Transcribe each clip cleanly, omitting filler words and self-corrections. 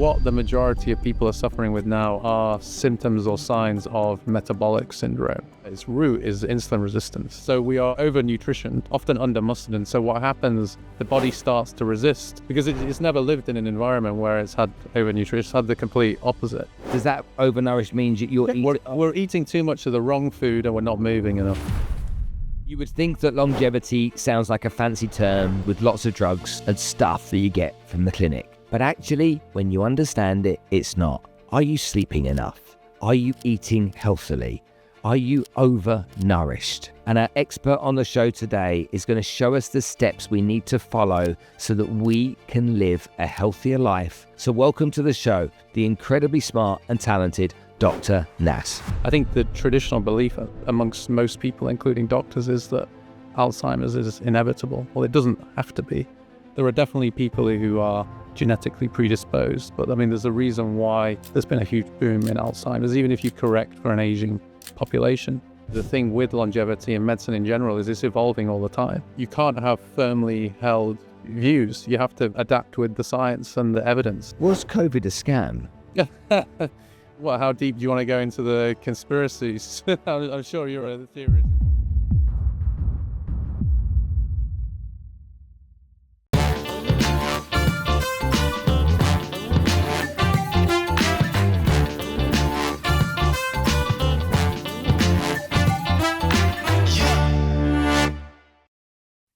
what the majority of people are suffering with now are symptoms or signs of metabolic syndrome. Its root is insulin resistance. So we are over-nutritioned, often under-muscled. And so what happens, the body starts to resist because it's never lived in an environment where it's had over-nutrition. It's had the complete opposite. Does that overnourished mean you're eating? We're eating too much of the wrong food and we're not moving enough. You would think that longevity sounds like a fancy term with lots of drugs and stuff that you get from the clinic. But actually, when you understand it, it's not. Are you sleeping enough? Are you eating healthily? Are you overnourished? And our expert on the show today is going to show us the steps we need to follow so that we can live a healthier life. So welcome to the show, the incredibly smart and talented Dr. Nas. I think the traditional belief amongst most people, including doctors, is that Alzheimer's is inevitable. Well, it doesn't have to be. There are definitely people who are genetically predisposed, but I mean, there's a reason why there's been a huge boom in Alzheimer's, even if you correct for an aging population. The thing with longevity and medicine in general is it's evolving all the time. You can't have firmly held views. You have to adapt with the science and the evidence. Was COVID a scam? Well, how deep do you want to go into the conspiracies? I'm sure you're a theorist.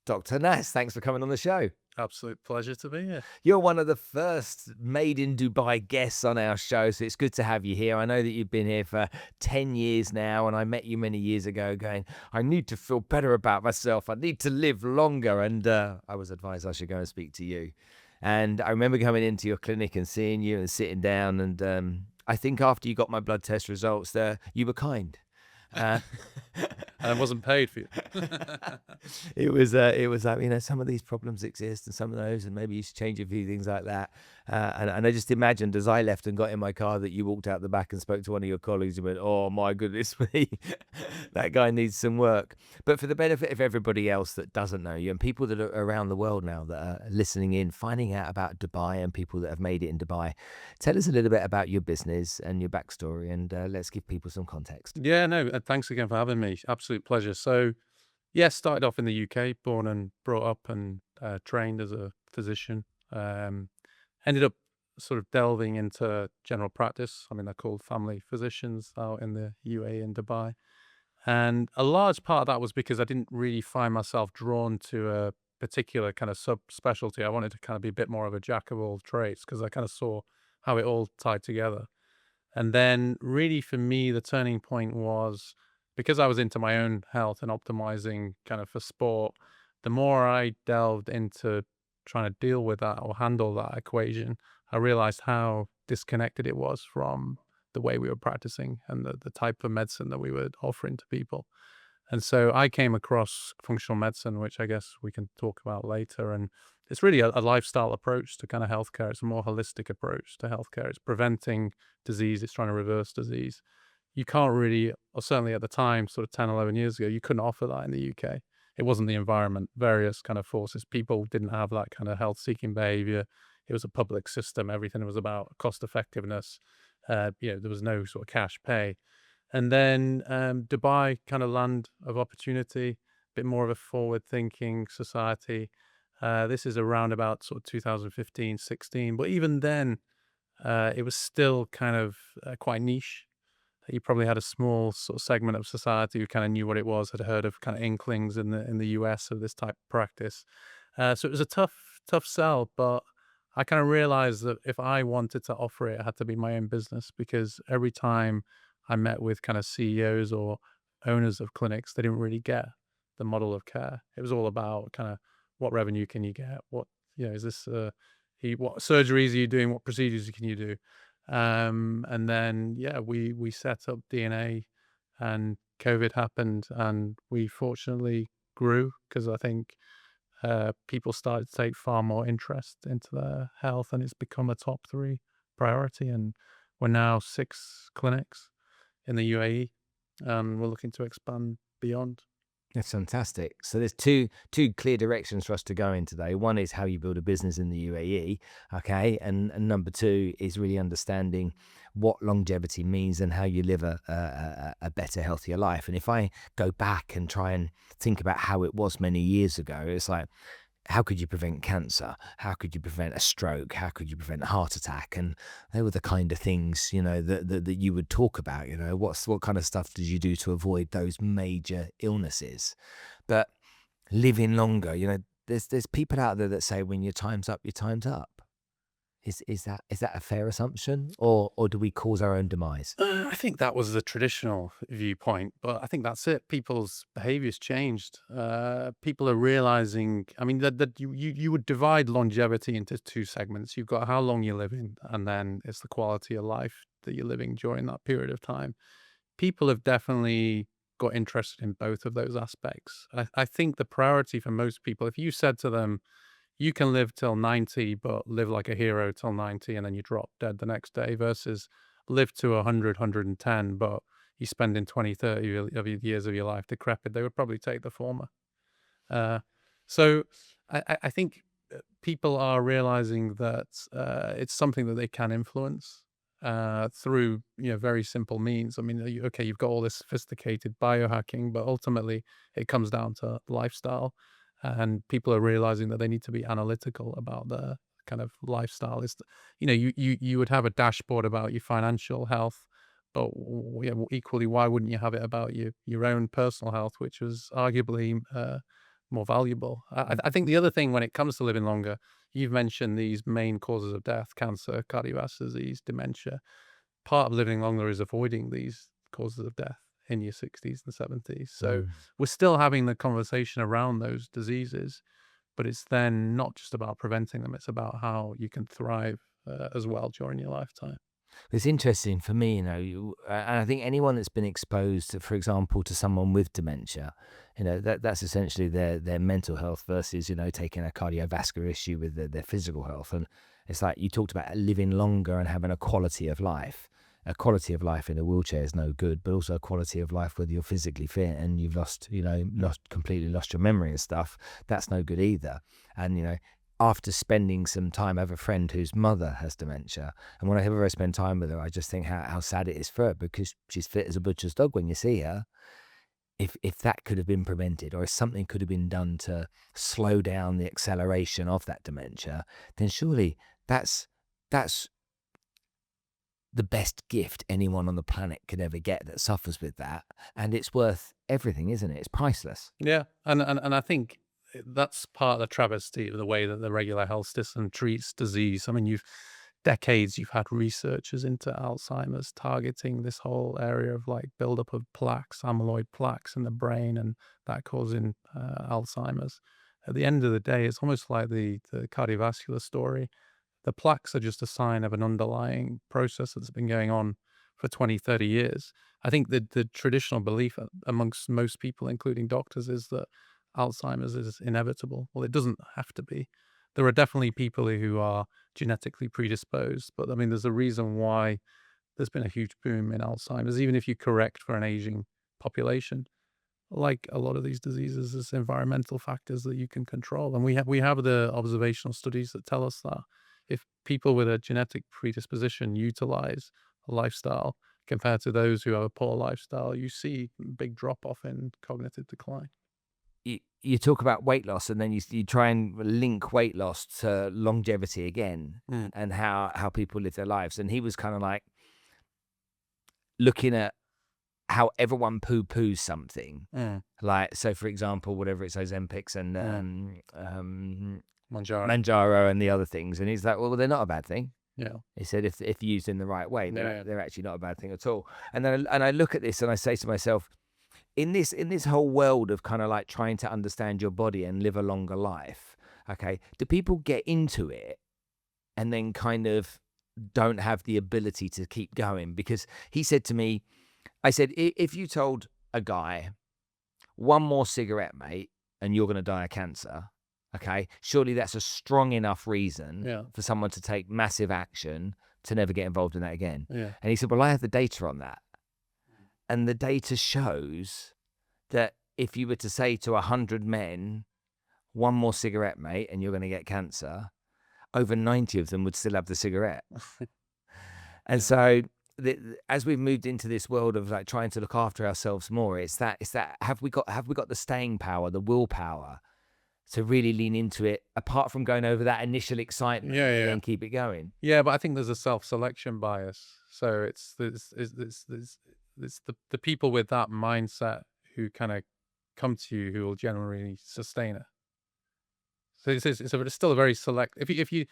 Dr. Nas, thanks for coming on the show. Absolute pleasure to be here. You're one of the first made in Dubai guests on our show, so it's good to have you here. I know that you've been here for 10 years now, and I met you many years ago going, I need to feel better about myself. I need to live longer. And I was advised I should go and speak to you. And I remember coming into your clinic and seeing you and sitting down. And I think after you got my blood test results there, you were kind. And I wasn't paid for you. It was like, some of these problems exist and some of those, and maybe you should change a few things like that. And I just imagined as I left and got in my car that you walked out the back and spoke to one of your colleagues and went, oh my goodness me, that guy needs some work. But for the benefit of everybody else that doesn't know you and people that are around the world now that are listening in, finding out about Dubai and people that have made it in Dubai, tell us a little bit about your business and your backstory, and let's give people some context. Yeah, no, thanks again for having me. Absolute pleasure. So, yeah, started off in the UK, born and brought up and trained as a physician. Ended up sort of delving into general practice. I mean, they're called family physicians out in the UAE in Dubai. And a large part of that was because I didn't really find myself drawn to a particular kind of subspecialty. I wanted to kind of be a bit more of a jack of all trades because I kind of saw how it all tied together. And then really for me, the turning point was because I was into my own health and optimizing kind of for sport, the more I delved into trying to deal with that or handle that equation, I realized how disconnected it was from the way we were practicing and the type of medicine that we were offering to people. And so I came across functional medicine, which I guess we can talk about later. And it's really a lifestyle approach to kind of healthcare. It's a more holistic approach to healthcare. It's preventing disease. It's trying to reverse disease. You can't really, or certainly at the time, sort of 10, 11 years ago, you couldn't offer that in the UK. It wasn't the environment, various kind of forces. People didn't have that kind of health-seeking behavior. It was a public system. Everything was about cost effectiveness. There was no sort of cash pay. And then Dubai, kind of land of opportunity, a bit more of a forward-thinking society. This is around about sort of 2015, 16. But even then, it was still kind of quite niche. You probably had a small sort of segment of society who kind of knew what it was, had heard of kind of inklings in the US of this type of practice. So it was a tough sell, but I kind of realized that if I wanted to offer it, it had to be my own business, because every time I met with kind of CEOs or owners of clinics, they didn't really get the model of care. It was all about kind of what revenue can you get? What, is this, what surgeries are you doing? What procedures can you do? And then, we set up DNA and COVID happened, and we fortunately grew because I think people started to take far more interest into their health, and it's become a top 3 priority. And we're now 6 clinics in the UAE, and we're looking to expand beyond. That's fantastic. So there's two clear directions for us to go in today. One is how you build a business in the UAE, okay, and number two is really understanding what longevity means and how you live a better, healthier life. And if I go back and try and think about how it was many years ago, it's like, how could you prevent cancer? How could you prevent a stroke? How could you prevent a heart attack? And they were the kind of things, that you would talk about. What kind of stuff did you do to avoid those major illnesses? But living longer, there's people out there that say when your time's up, your time's up. Is that a fair assumption, or do we cause our own demise? I think that was the traditional viewpoint, but I think that's it. People's behaviors changed. People are realizing, I mean, that you would divide longevity into two segments. You've got how long you're living, and then it's the quality of life that you're living during that period of time. People have definitely got interested in both of those aspects. I think the priority for most people, if you said to them, you can live till 90, but live like a hero till 90, and then you drop dead the next day, versus live to 100, 110, but you spending 20, 30 of your years of your life decrepit, they would probably take the former. Uh, so I think people are realizing that it's something that they can influence through very simple means. I mean, okay, you've got all this sophisticated biohacking, but ultimately it comes down to lifestyle, and people are realizing that they need to be analytical about their kind of lifestyle. Is you would have a dashboard about your financial health, but equally, why wouldn't you have it about your own personal health, which was arguably more valuable? I think the other thing when it comes to living longer, you've mentioned these main causes of death: cancer, cardiovascular disease, dementia. Part of living longer is avoiding these causes of death in your 60s and 70s. So we're still having the conversation around those diseases, but it's then not just about preventing them, it's about how you can thrive as well during your lifetime. It's interesting for me, and I think anyone that's been exposed, for example, to someone with dementia, that's essentially their mental health versus, taking a cardiovascular issue with their physical health. And it's like you talked about living longer and having a quality of life. A quality of life in a wheelchair is no good, but also a quality of life whether you're physically fit and you've completely lost your memory and stuff. That's no good either. And, after spending some time, I have a friend whose mother has dementia. And whenever I spend time with her, I just think how sad it is for her, because she's fit as a butcher's dog when you see her. If that could have been prevented, or if something could have been done to slow down the acceleration of that dementia, then surely that's the best gift anyone on the planet could ever get that suffers with that. And it's worth everything, isn't it? It's priceless. Yeah, and I think that's part of the travesty of the way that the regular health system treats disease. I mean, you've had researchers into Alzheimer's targeting this whole area of like buildup of plaques, amyloid plaques in the brain, and that causing Alzheimer's. At the end of the day, it's almost like the cardiovascular story. The plaques are just a sign of an underlying process that's been going on for 20, 30 years. I think that the traditional belief amongst most people, including doctors, is that Alzheimer's is inevitable. Well, it doesn't have to be. There are definitely people who are genetically predisposed, but I mean, there's a reason why there's been a huge boom in Alzheimer's, even if you correct for an aging population. Like a lot of these diseases, there's environmental factors that you can control, and we have the observational studies that tell us that if people with a genetic predisposition utilize a lifestyle compared to those who have a poor lifestyle, you see big drop off in cognitive decline. You talk about weight loss, and then you try and link weight loss to longevity again, and how people live their lives. And he was kind of like looking at how everyone poo-poos something. Like, so for example, whatever it's Ozempics and Manjaro and the other things. And he's like, well, they're not a bad thing. Yeah. He said if used in the right way, they're actually not a bad thing at all. And then I look at this and I say to myself, in this whole world of kind of like trying to understand your body and live a longer life, okay, do people get into it and then kind of don't have the ability to keep going? Because he said to me, I said, if you told a guy, one more cigarette, mate, and you're going to die of cancer, okay, surely that's a strong enough reason for someone to take massive action to never get involved in that again. Yeah. And he said, well, I have the data on that. And the data shows that if you were to say to 100 men, one more cigarette, mate, and you're going to get cancer, over 90 of them would still have the cigarette. And so as we've moved into this world of like trying to look after ourselves more, it's that have we got the staying power, the willpower to really lean into it, apart from going over that initial excitement and then keep it going? Yeah, but I think there's a self-selection bias. So it's the people with that mindset who kind of come to you who will generally sustain it. So it's still a very select. If you're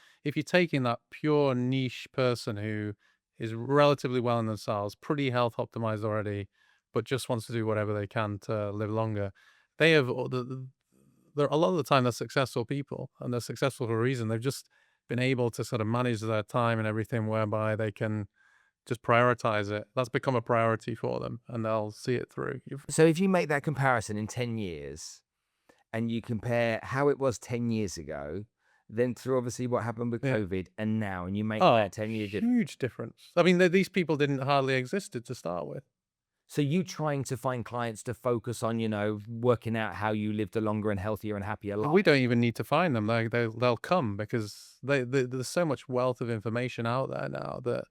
taking that pure niche person who is relatively well in themselves, pretty health optimized already, but just wants to do whatever they can to live longer, they have they're a lot of the time they're successful people, and they're successful for a reason. They've just been able to sort of manage their time and everything, whereby they can just prioritize it. That's become a priority for them, and they'll see it through. So if you make that comparison in 10 years and you compare how it was 10 years ago, then through obviously what happened with COVID and now, and you make that 10-year difference. Huge difference. I mean, these people didn't hardly existed to start with. So you trying to find clients to focus on, working out how you lived a longer and healthier and happier life. We don't even need to find them. They'll come because there's so much wealth of information out there now that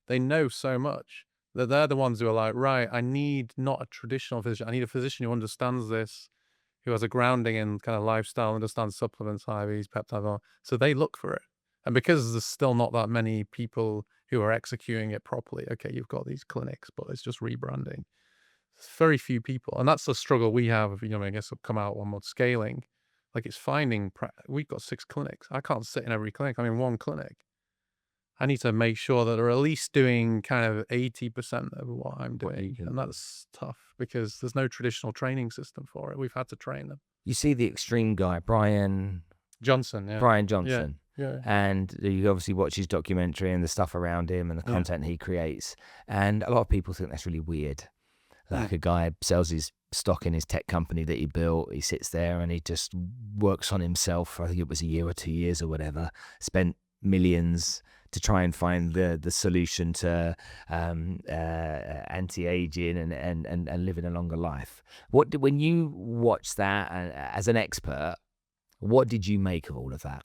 they know so much that they're the ones who are like, right, I need not a traditional physician. I need a physician who understands this, who has a grounding in kind of lifestyle, understands supplements, IVs, peptide. So they look for it. And because there's still not that many people who are executing it properly, okay, you've got these clinics, but it's just rebranding. It's very few people. And that's the struggle we have, I guess will come out one more scaling. Like it's finding, we've got 6 clinics. I can't sit in every clinic. I'm in one clinic. I need to make sure that they're at least doing kind of 80% of what I'm doing. And that's tough because there's no traditional training system for it. We've had to train them. You see the extreme guy, Brian Johnson. Yeah. And you obviously watch his documentary and the stuff around him and the content he creates. And a lot of people think that's really weird. Like a guy sells his stock in his tech company that he built. He sits there and he just works on himself for, I think it was a year or 2 years or whatever, spent millions to try and find the solution to anti-aging and living a longer life. When you watch that as an expert, what did you make of all of that?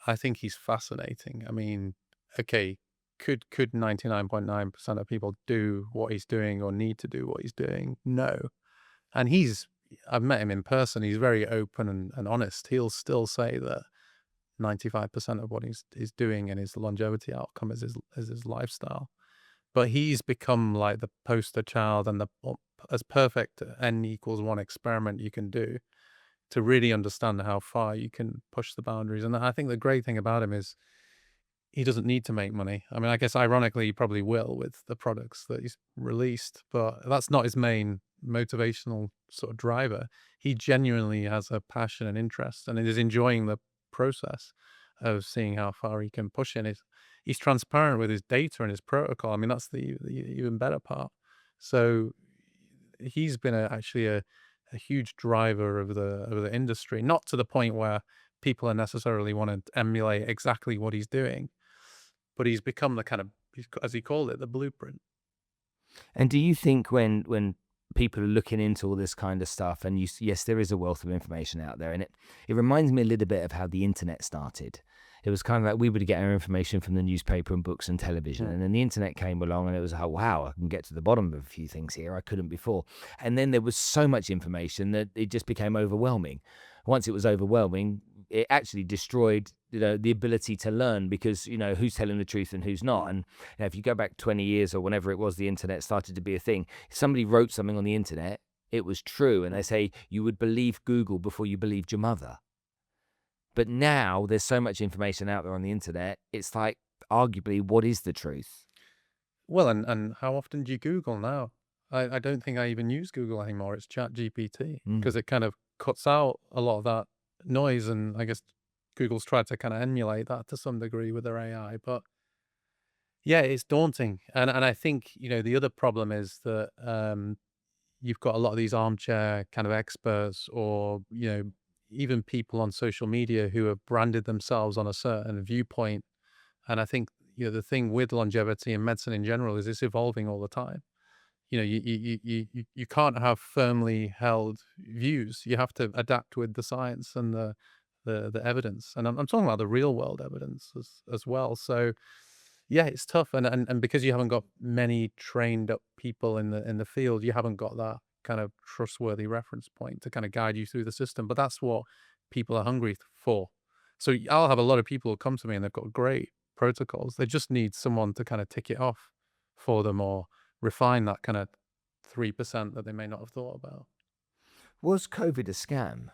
I think he's fascinating. I mean, okay, could 99.9% of people do what he's doing or need to do what he's doing? No. And I've met him in person. He's very open and honest. He'll still say that 95% of what he's doing and his longevity outcome is his lifestyle. But he's become like the poster child and as perfect N=1 experiment you can do to really understand how far you can push the boundaries. And I think the great thing about him is he doesn't need to make money. I mean, I guess ironically, he probably will with the products that he's released, but that's not his main motivational sort of driver. He genuinely has a passion and interest and is enjoying the process of seeing how far he can push in it. He's transparent with his data and his protocol. I mean, that's the even better part. So he's been actually a huge driver of the industry, not to the point where people are necessarily want to emulate exactly what he's doing, but he's become the kind of, as he called it, the blueprint. And do you think when people are looking into all this kind of stuff, and yes, there is a wealth of information out there, and it reminds me a little bit of how the internet started. It was kind of like we would get our information from the newspaper and books and television, and then the internet came along, and it was like, wow, I can get to the bottom of a few things here I couldn't before. And then there was so much information that it just became overwhelming. Once it was overwhelming, it actually destroyed the ability to learn, because who's telling the truth and who's not. And if you go back 20 years or whenever it was the internet started to be a thing, if somebody wrote something on the internet, it was true, and they say you would believe Google before you believed your mother. But now there's so much information out there on the internet, it's like, arguably, what is the truth? Well, and how often do you Google now? I don't think I even use Google anymore. It's ChatGPT, because it kind of cuts out a lot of that noise, and I guess Google's tried to kind of emulate that to some degree with their AI. But yeah, it's daunting. And I think, the other problem is that you've got a lot of these armchair kind of experts, or, even people on social media who have branded themselves on a certain viewpoint. And I think, the thing with longevity and medicine in general is it's evolving all the time. you can't have firmly held views. You have to adapt with the science and the evidence. And I'm talking about the real world evidence as well. So yeah, it's tough. And because you haven't got many trained up people in the field, you haven't got that kind of trustworthy reference point to kind of guide you through the system. But that's what people are hungry for. So I'll have a lot of people who come to me and they've got great protocols. They just need someone to kind of tick it off for them or refine that kind of 3% that they may not have thought about. Was COVID a scam?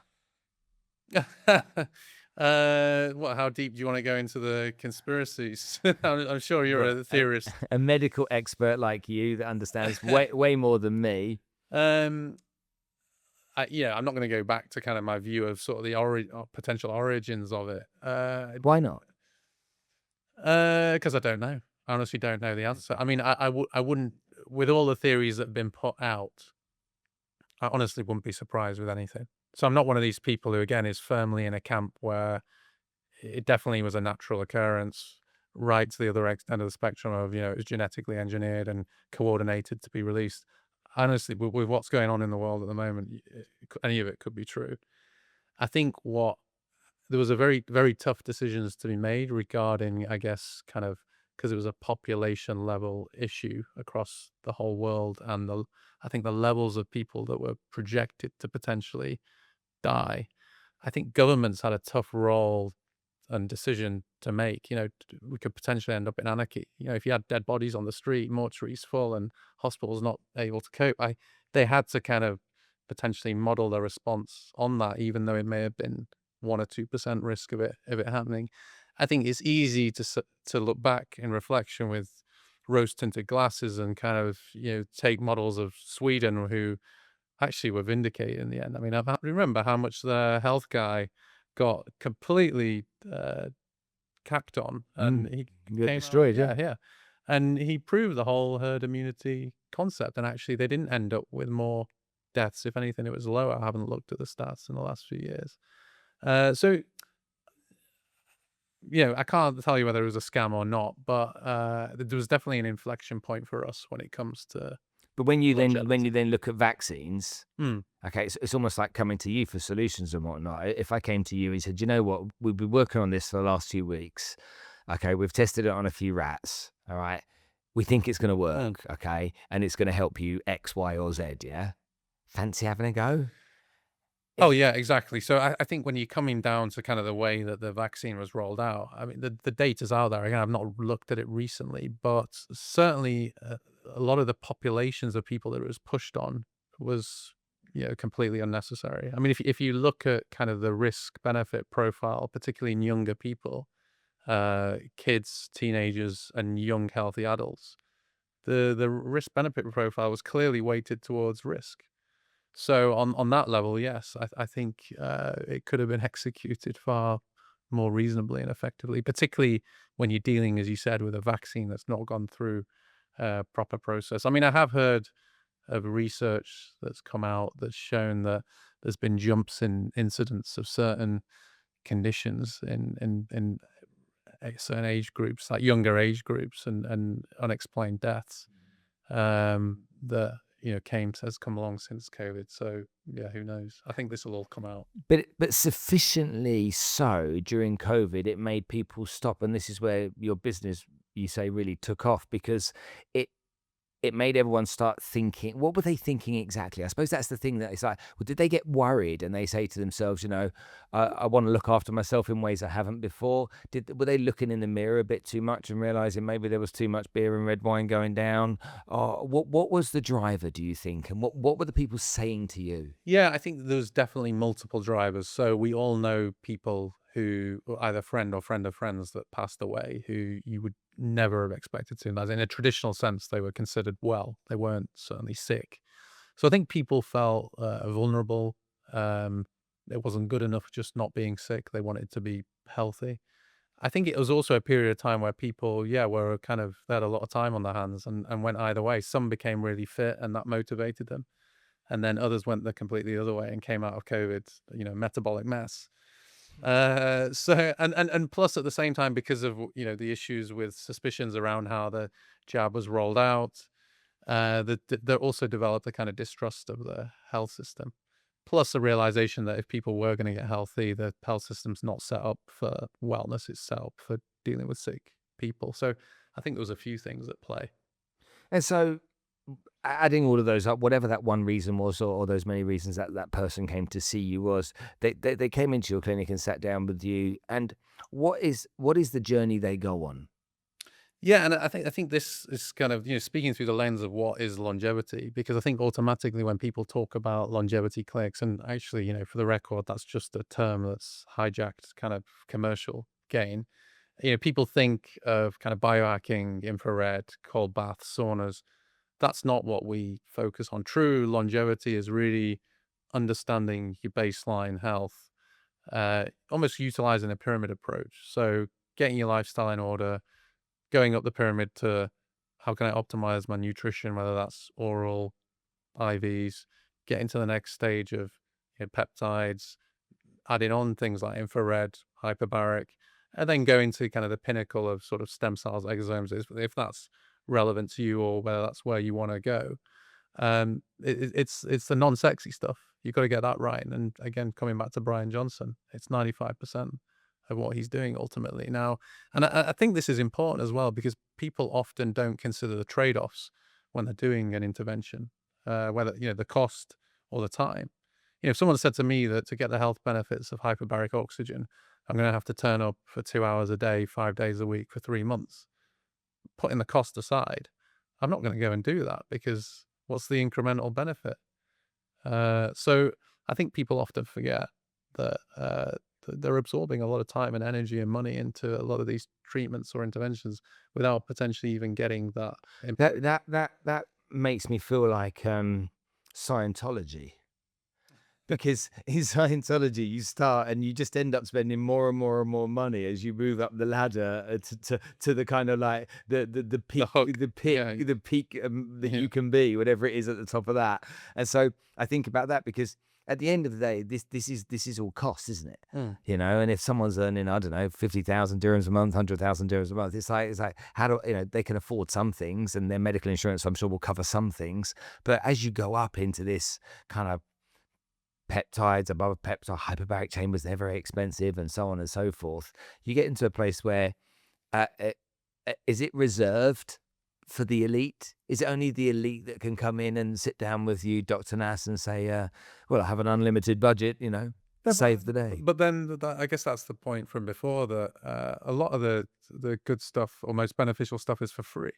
What? How deep do you want to go into the conspiracies? I'm sure you're Well, a theorist. A medical expert like you that understands way more than me. Um, I'm not going to go back to kind of my view of sort of the potential origins of it. Why not? Because I don't know. I honestly don't know the answer. I mean, I wouldn't, with all the theories that have been put out, I honestly wouldn't be surprised with anything. So I'm not one of these people who, again, is firmly in a camp where it definitely was a natural occurrence, right to the other end of the spectrum of, it was genetically engineered and coordinated to be released. Honestly, with what's going on in the world at the moment, any of it could be true. I think there was a very, very tough decisions to be made regarding, I guess, kind of, because it was a population level issue across the whole world. And I think the levels of people that were projected to potentially die. I think governments had a tough role and decision to make. We could potentially end up in anarchy. If you had dead bodies on the street, mortuaries full, and hospitals not able to cope, they had to kind of potentially model their response on that, even though it may have been 1 or 2% risk of it happening. I think it's easy to look back in reflection with rose-tinted glasses and kind of take models of Sweden who actually were vindicated in the end. I mean, I remember how much the health guy got completely cacked on, and he Got came destroyed, out, yeah, and he proved the whole herd immunity concept. And actually, they didn't end up with more deaths. If anything, it was lower. I haven't looked at the stats in the last few years. So I can't tell you whether it was a scam or not, but there was definitely an inflection point for us when it comes to But when you longevity. then look at vaccines, Hmm. okay, it's almost like coming to you for solutions and whatnot. If I came to you and said, you know what, we've been working on this for the last few weeks. Okay, we've tested it on a few rats. All right, we think it's going to work. Okay, and it's going to help you X, Y, or Z. Yeah, fancy having a go? Oh, yeah, exactly. So I think when you're coming down to kind of the way that the vaccine was rolled out, I mean, the data's out there. Again, I've not looked at it recently, but certainly a lot of the populations of people that it was pushed on was, completely unnecessary. I mean, if you look at kind of the risk benefit profile, particularly in younger people, kids, teenagers, and young healthy adults, the risk benefit profile was clearly weighted towards risk. So on that level, yes, I think it could have been executed far more reasonably and effectively, particularly when you're dealing, as you said, with a vaccine that's not gone through a proper process. I mean, I have heard of research that's come out that's shown that there's been jumps in incidence of certain conditions in certain age groups, like younger age groups, and unexplained deaths that has come along since COVID. So yeah, who knows? I think this will all come out. But sufficiently so during COVID, it made people stop, and this is where your business, you say, really took off because it it made everyone start thinking. What were they thinking exactly? I suppose that's the thing that it's like, well, did they get worried and they say to themselves, I want to look after myself in ways I haven't before? Were they looking in the mirror a bit too much and realizing maybe there was too much beer and red wine going down? Or what was the driver, do you think? And what were the people saying to you? Yeah, I think there's definitely multiple drivers. So we all know people who were either friend or friend of friends that passed away who you would never have expected to. As in a traditional sense, they were considered well. They weren't certainly sick. So I think people felt vulnerable. Um, it wasn't good enough just not being sick. They wanted to be healthy. I think it was also a period of time where people, were they had a lot of time on their hands and went either way. Some became really fit and that motivated them. And then others went the completely other way and came out of COVID, metabolic mess. So and plus at the same time, because of the issues with suspicions around how the jab was rolled out, They also developed a kind of distrust of the health system, plus a realization that if people were going to get healthy, the health system's not set up for wellness; it's set up for dealing with sick people. So I think there was a few things at play. And so, adding all of those up, whatever that one reason was, or those many reasons that that person came to see you was, they came into your clinic and sat down with you. And what is the journey they go on? Yeah, and I think this is kind of, speaking through the lens of what is longevity, because I think automatically when people talk about longevity clinics, and actually, for the record, that's just a term that's hijacked kind of commercial gain. People think of kind of biohacking, infrared, cold baths, saunas. That's not what we focus on. True longevity is really understanding your baseline health, almost utilizing a pyramid approach. So getting your lifestyle in order, going up the pyramid to how can I optimize my nutrition, whether that's oral, IVs, getting to the next stage of peptides, adding on things like infrared, hyperbaric, and then going to kind of the pinnacle of sort of stem cells, exosomes, if that's relevant to you or whether that's where you want to go. It's the non-sexy stuff. You've got to get that right. And again, coming back to Brian Johnson, it's 95% of what he's doing ultimately now. And I think this is important as well because people often don't consider the trade-offs when they're doing an intervention, whether the cost or the time. If someone said to me that to get the health benefits of hyperbaric oxygen, I'm going to have to turn up for 2 hours a day, 5 days a week for 3 months, putting the cost aside, I'm not going to go and do that because what's the incremental benefit? So I think people often forget that they're absorbing a lot of time and energy and money into a lot of these treatments or interventions without potentially even getting that. That makes me feel like Scientology. Because in Scientology, you start and you just end up spending more and more and more money as you move up the ladder to the kind of like the peak, hook. Yeah. the peak that Yeah. you can be, whatever it is at the top of that. And so I think about that because at the end of the day, this is all cost, isn't it? Mm. And if someone's earning, I don't know, 50,000 dirhams a month, 100,000 dirhams a month, it's like how do they can afford some things and their medical insurance, I'm sure, will cover some things. But as you go up into this kind of peptides, above peptide, hyperbaric chambers, they're very expensive and so on and so forth. You get into a place where, is it reserved for the elite? Is it only the elite that can come in and sit down with you, Dr. Nas, and say, well, I have an unlimited budget, save the day? But then I guess that's the point from before that a lot of the good stuff or most beneficial stuff is for free.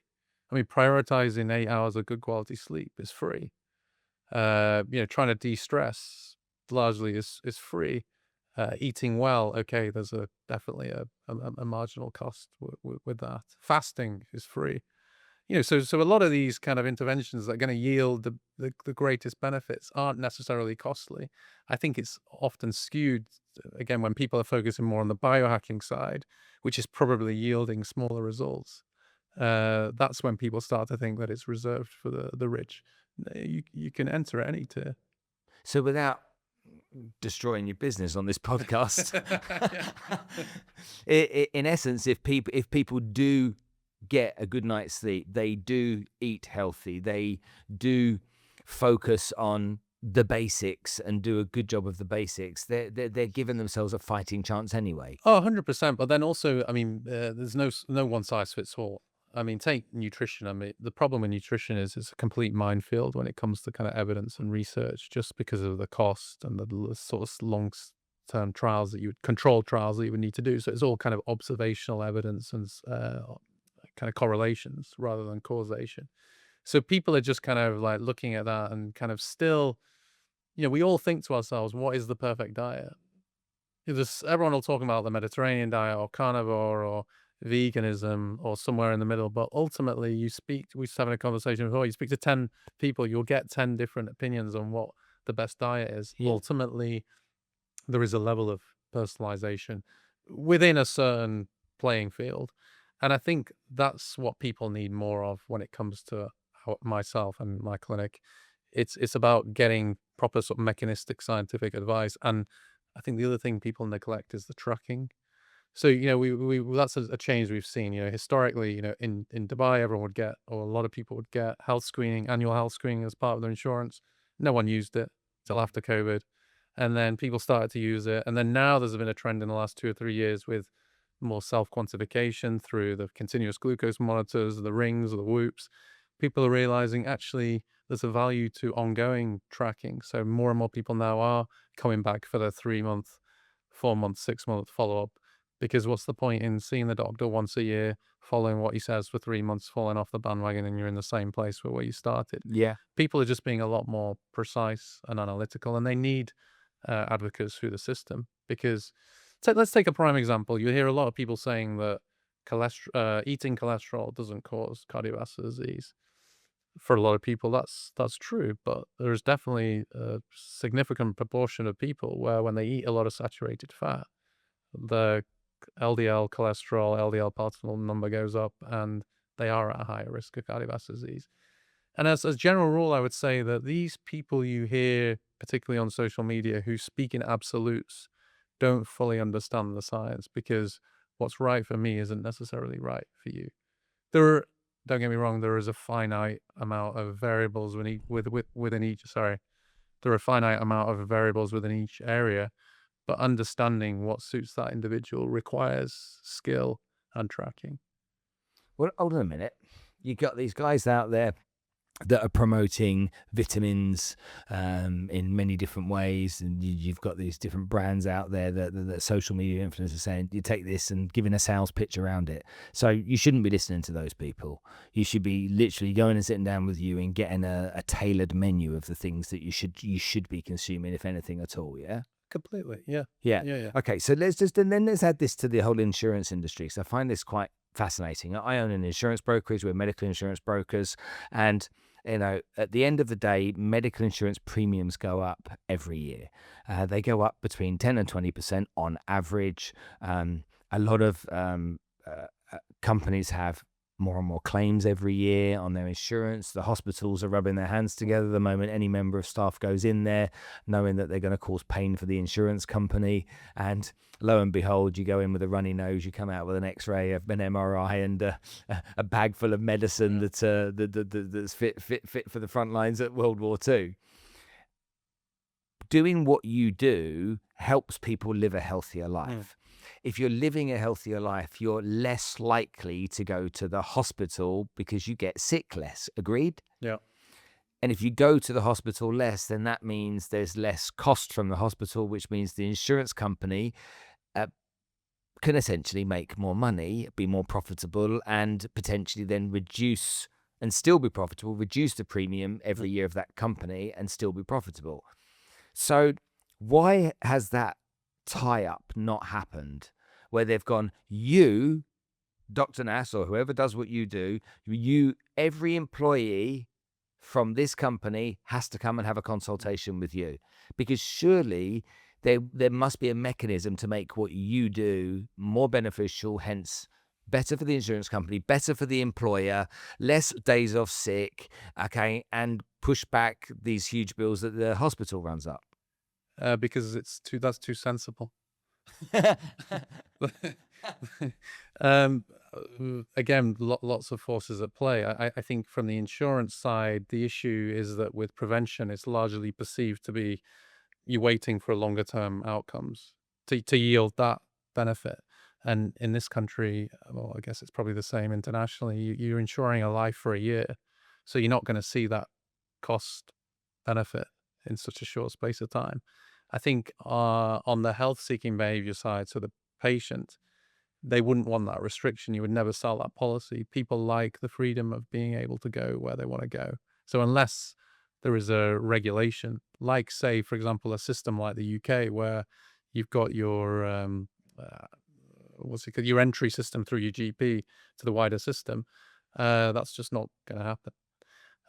I mean, prioritizing 8 hours of good quality sleep is free. Trying to de-stress largely is free. Eating well, okay, there's definitely a marginal cost with that. Fasting is free. So a lot of these kind of interventions that are going to yield the greatest benefits aren't necessarily costly. I think it's often skewed, again, when people are focusing more on the biohacking side, which is probably yielding smaller results. That's when people start to think that it's reserved for the rich. You can enter at any tier. So without destroying your business on this podcast, in essence, if people do get a good night's sleep, they do eat healthy, they do focus on the basics and do a good job of the basics, they're giving themselves a fighting chance anyway. Oh, 100%. But then also, I mean, there's no one size fits all. I mean, take nutrition. I mean, the problem with nutrition is it's a complete minefield when it comes to kind of evidence and research, just because of the cost and the sort of long-term trials controlled trials that you would need to do. So it's all kind of observational evidence and kind of correlations rather than causation. So people are just kind of like looking at that and kind of still, we all think to ourselves, what is the perfect diet? Everyone will talk about the Mediterranean diet or carnivore or veganism or somewhere in the middle, but ultimately we were just having a conversation before, you speak to 10 people, you'll get 10 different opinions on what the best diet is. Yeah. Ultimately, there is a level of personalization within a certain playing field. And I think that's what people need more of when it comes to myself and my clinic. It's about getting proper sort of mechanistic scientific advice. And I think the other thing people neglect is the tracking. So, we that's a change we've seen. Historically, in Dubai, everyone would get, or a lot of people would get health screening, annual health screening as part of their insurance. No one used it till after COVID. And then people started to use it. And then now there's been a trend in the last 2 or 3 years with more self-quantification through the continuous glucose monitors, the rings or the whoops. People are realizing actually there's a value to ongoing tracking. So more and more people now are coming back for their 3 month, 4 month, 6 month follow-up. Because what's the point in seeing the doctor once a year, following what he says for 3 months, falling off the bandwagon, and you're in the same place where you started? Yeah. People are just being a lot more precise and analytical, and they need advocates through the system. Because let's take a prime example. You hear a lot of people saying that eating cholesterol doesn't cause cardiovascular disease. For a lot of people, that's true, but there's definitely a significant proportion of people where when they eat a lot of saturated fat, the LDL cholesterol, LDL particle number goes up, and they are at a higher risk of cardiovascular disease. And as a general rule, I would say that these people you hear, particularly on social media, who speak in absolutes, don't fully understand the science, because what's right for me isn't necessarily right for you. Don't get me wrong, there is a finite amount of variables within each. Sorry, there are a finite amount of variables within each area, but understanding what suits that individual requires skill and tracking. Well, hold on a minute. You got these guys out there that are promoting vitamins in many different ways, and you've got these different brands out there that social media influencers are saying you take this and giving a sales pitch around it. So you shouldn't be listening to those people. You should be literally going and sitting down with you and getting a tailored menu of the things that you should be consuming, if anything at all. Yeah. Completely, yeah. Yeah. Yeah. Okay. So let's add this to the whole insurance industry. So I find this quite fascinating. I own an insurance brokerage. We're medical insurance brokers, and at the end of the day, medical insurance premiums go up every year. They go up between 10 and 20% on average. A lot of companies have more and more claims every year on their insurance. The hospitals are rubbing their hands together the moment any member of staff goes in there, knowing that they're going to cause pain for the insurance company. And lo and behold, you go in with a runny nose, you come out with an X-ray, an MRI, and a bag full of medicine that's fit for the front lines at World War II. Doing what you do helps people live a healthier life. If you're living a healthier life, you're less likely to go to the hospital because you get sick less. Agreed? Yeah. And if you go to the hospital less, then that means there's less cost from the hospital, which means the insurance company can essentially make more money, be more profitable, and potentially then reduce and still be profitable, reduce the premium every year of that company and still be profitable. So why has that tie-up not happened, where they've gone, you, Dr. Nas, or whoever does what you do, every employee from this company has to come and have a consultation with you? Because surely there must be a mechanism to make what you do more beneficial, hence better for the insurance company, better for the employer, less days off sick, okay, and push back these huge bills that the hospital runs up. Because that's too sensible. Again, lots of forces at play. I think from the insurance side, the issue is that with prevention, it's largely perceived to be you're waiting for longer term outcomes to yield that benefit. And in this country, well, I guess it's probably the same internationally, you're insuring a life for a year. So you're not going to see that cost benefit in such a short space of time. I think on the health-seeking behavior side, so the patient, they wouldn't want that restriction. You would never sell that policy. People like the freedom of being able to go where they want to go. So unless there is a regulation, like, say, for example, a system like the UK, where you've got your your entry system through your GP to the wider system, that's just not going to happen.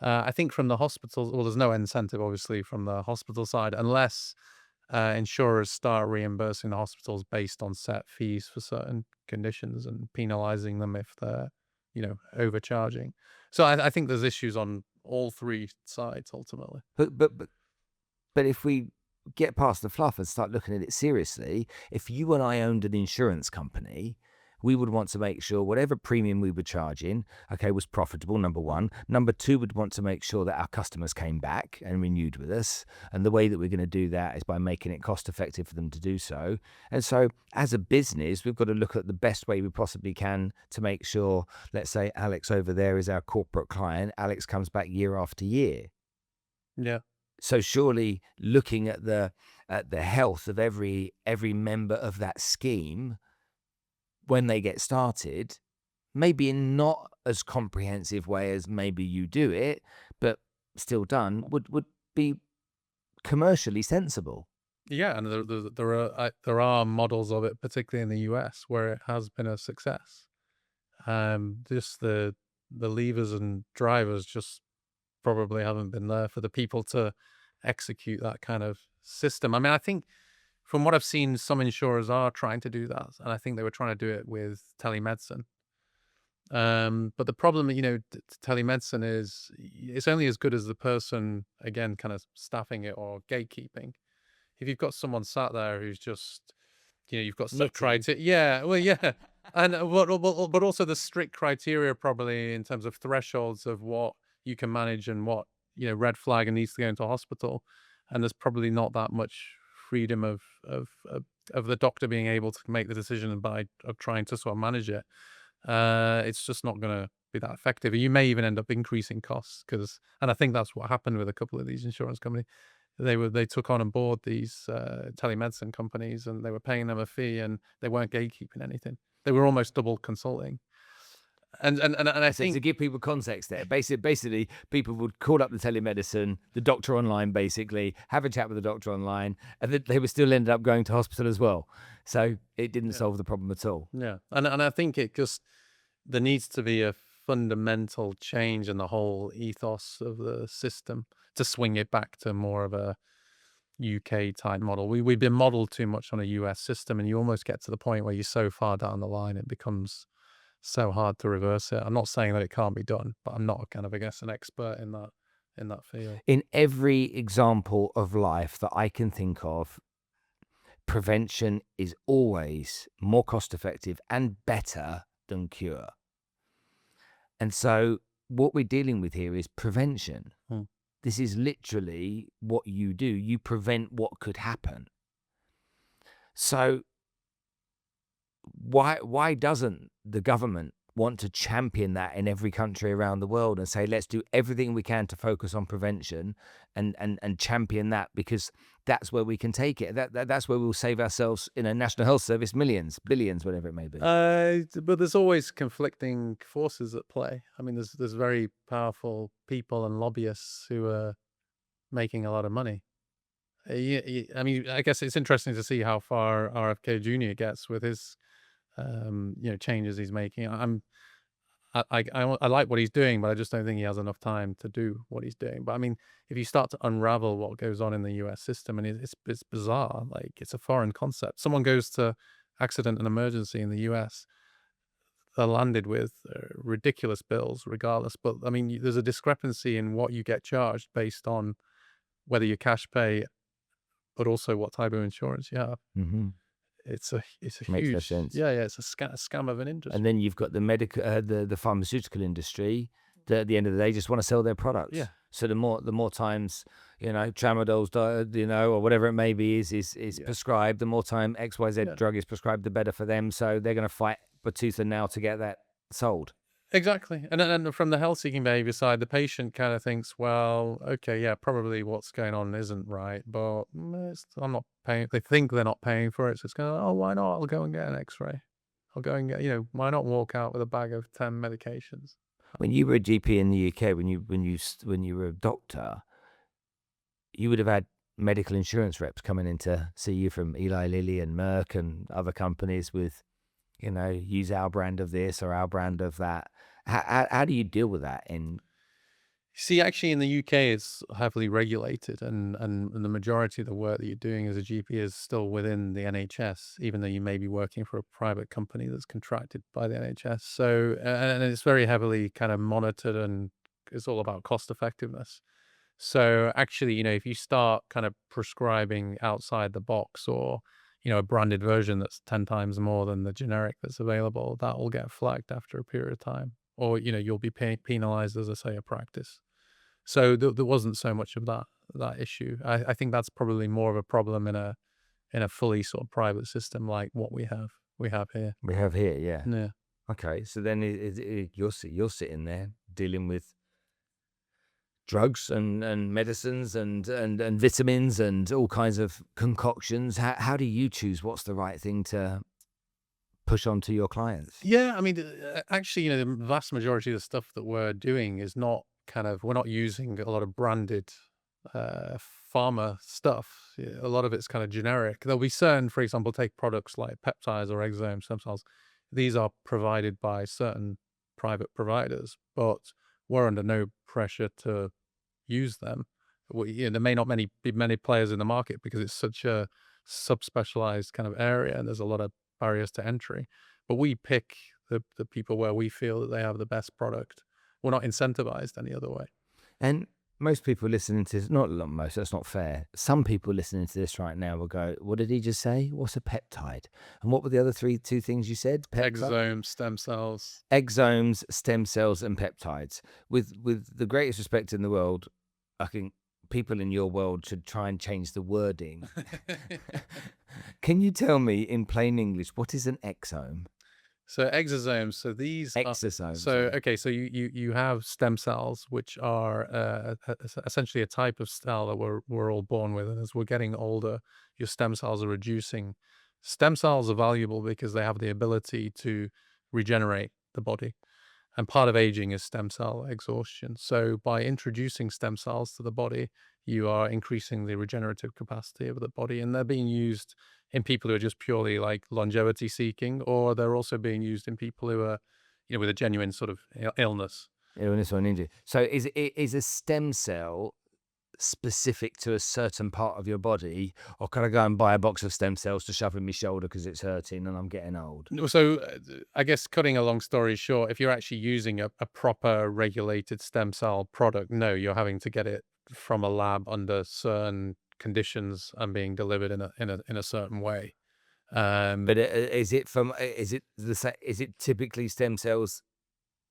I think from the hospitals, well, there's no incentive, obviously, from the hospital side, unless insurers start reimbursing the hospitals based on set fees for certain conditions and penalizing them if they're, overcharging. So I think there's issues on all three sides ultimately. But if we get past the fluff and start looking at it seriously, if you and I owned an insurance company, we would want to make sure whatever premium we were charging, okay, was profitable, number one. Number two, we'd want to make sure that our customers came back and renewed with us. And the way that we're going to do that is by making it cost effective for them to do so. And so as a business, we've got to look at the best way we possibly can to make sure, let's say Alex over there is our corporate client. Alex comes back year after year. Yeah. So surely looking at the health of every member of that scheme when they get started, maybe in not as comprehensive way as maybe you do it, but still done, would be commercially sensible. Yeah, and there are models of it, particularly in the US, where it has been a success. Just the levers and drivers just probably haven't been there for the people to execute that kind of system. I mean, I think from what I've seen, some insurers are trying to do that, and I think they were trying to do it with telemedicine. But the problem, telemedicine is it's only as good as the person, again, kind of staffing it or gatekeeping. If you've got someone sat there who's just, you've got set criteria. Yeah, well, yeah. And but also the strict criteria probably in terms of thresholds of what you can manage and what, red flag and needs to go into hospital. And there's probably not that much freedom of the doctor being able to make the decision by of trying to sort of manage it. It's just not going to be that effective. You may even end up increasing costs and I think that's what happened with a couple of these insurance companies. They took on board these telemedicine companies and they were paying them a fee and they weren't gatekeeping anything. They were almost double consulting. And I So think to give people context there, basically people would call up the telemedicine, the doctor online, basically have a chat with the doctor online, and they would still end up going to hospital as well. So it didn't solve the problem at all. yeah, and I think there needs to be a fundamental change in the whole ethos of the system to swing it back to more of a UK type model. We've been modeled too much on a US system, and you almost get to the point where you're so far down the line it becomes so hard to reverse it. I'm not saying that it can't be done, but I'm not kind of, I guess, an expert in that field. In every example of life that I can think of, prevention is always more cost effective and better than cure. And so what we're dealing with here is prevention. This is literally what you do. You prevent what could happen. So why doesn't the government want to champion that in every country around the world and say, let's do everything we can to focus on prevention and champion that, because that's where we can take it. That's where we'll save ourselves in a national health service, millions, billions, whatever it may be. But there's always conflicting forces at play. I mean, there's very powerful people and lobbyists who are making a lot of money. I mean, I guess it's interesting to see how far RFK Jr. gets with his, changes he's making. I like what he's doing, but I just don't think he has enough time to do what he's doing. But I mean, if you start to unravel what goes on in the US system, and it's bizarre, like it's a foreign concept. Someone goes to accident and emergency in the US, they're landed with ridiculous bills regardless. But I mean, there's a discrepancy in what you get charged based on whether you cash pay, but also what type of insurance you have. Mm-hmm. It's a Makes no huge sense. Yeah, it's a scam of an industry. And then you've got the medical, the pharmaceutical industry that at the end of the day just want to sell their products. Yeah. So the more times, tramadol's, or whatever it may be is prescribed, the more time XYZ drug is prescribed, the better for them. So they're going to fight for tooth and nail to get that sold. Exactly. And then from the health seeking behavior side, the patient kind of thinks, well, okay, yeah, probably what's going on isn't right, but I'm not paying. They think they're not paying for it. So it's going, oh, why not? I'll go and get an x-ray. I'll go and get, why not walk out with a bag of 10 medications? When you were a GP in the UK, when you were a doctor, you would have had medical insurance reps coming in to see you from Eli Lilly and Merck and other companies with, use our brand of this or our brand of that. How do you deal with that? See, actually, in the UK, it's heavily regulated, and the majority of the work that you're doing as a GP is still within the NHS, even though you may be working for a private company that's contracted by the NHS. So, and it's very heavily kind of monitored, and it's all about cost effectiveness. So actually, if you start kind of prescribing outside the box, or, a branded version that's 10 times more than the generic that's available, that will get flagged after a period of time. Or, you'll be penalized as, I say, a practice. So there wasn't so much of that issue. I think that's probably more of a problem in a fully sort of private system like what we have here. We have here, yeah. Yeah. Okay, so then you're sitting there dealing with drugs and medicines and vitamins and all kinds of concoctions. How do you choose what's the right thing to push on to your clients? Yeah, I mean, actually, the vast majority of the stuff that we're doing is not we're not using a lot of branded pharma stuff. Yeah, a lot of it's kind of generic. There'll be certain, for example, take products like peptides or exome stem cells. These are provided by certain private providers, but we're under no pressure to use them. There may not be many players in the market because it's such a subspecialized kind of area, and there's a lot of barriers to entry. But we pick the people where we feel that they have the best product. We're not incentivized any other way. And most people listening to this, not most, that's not fair. Some people listening to this right now will go, what did he just say? What's a peptide? And what were the other two things you said? Exome, stem cells. Exomes, stem cells, and peptides. With the greatest respect in the world, I think people in your world should try and change the wording. Can you tell me in plain English, what is an exome? So exosomes. So these Exosomes. So you have stem cells, which are essentially a type of cell that we're all born with, and as we're getting older, your stem cells are reducing. Stem cells are valuable because they have the ability to regenerate the body. And part of aging is stem cell exhaustion. So by introducing stem cells to the body, you are increasing the regenerative capacity of the body. And they're being used in people who are just purely like longevity seeking, or they're also being used in people who are, with a genuine sort of illness. Illness or an injury. So is a stem cell specific to a certain part of your body, or can I go and buy a box of stem cells to shove in my shoulder because it's hurting and I'm getting old? So I guess cutting a long story short, if you're actually using a proper regulated stem cell product, no, you're having to get it from a lab under certain conditions and being delivered in a certain way. But is it typically stem cells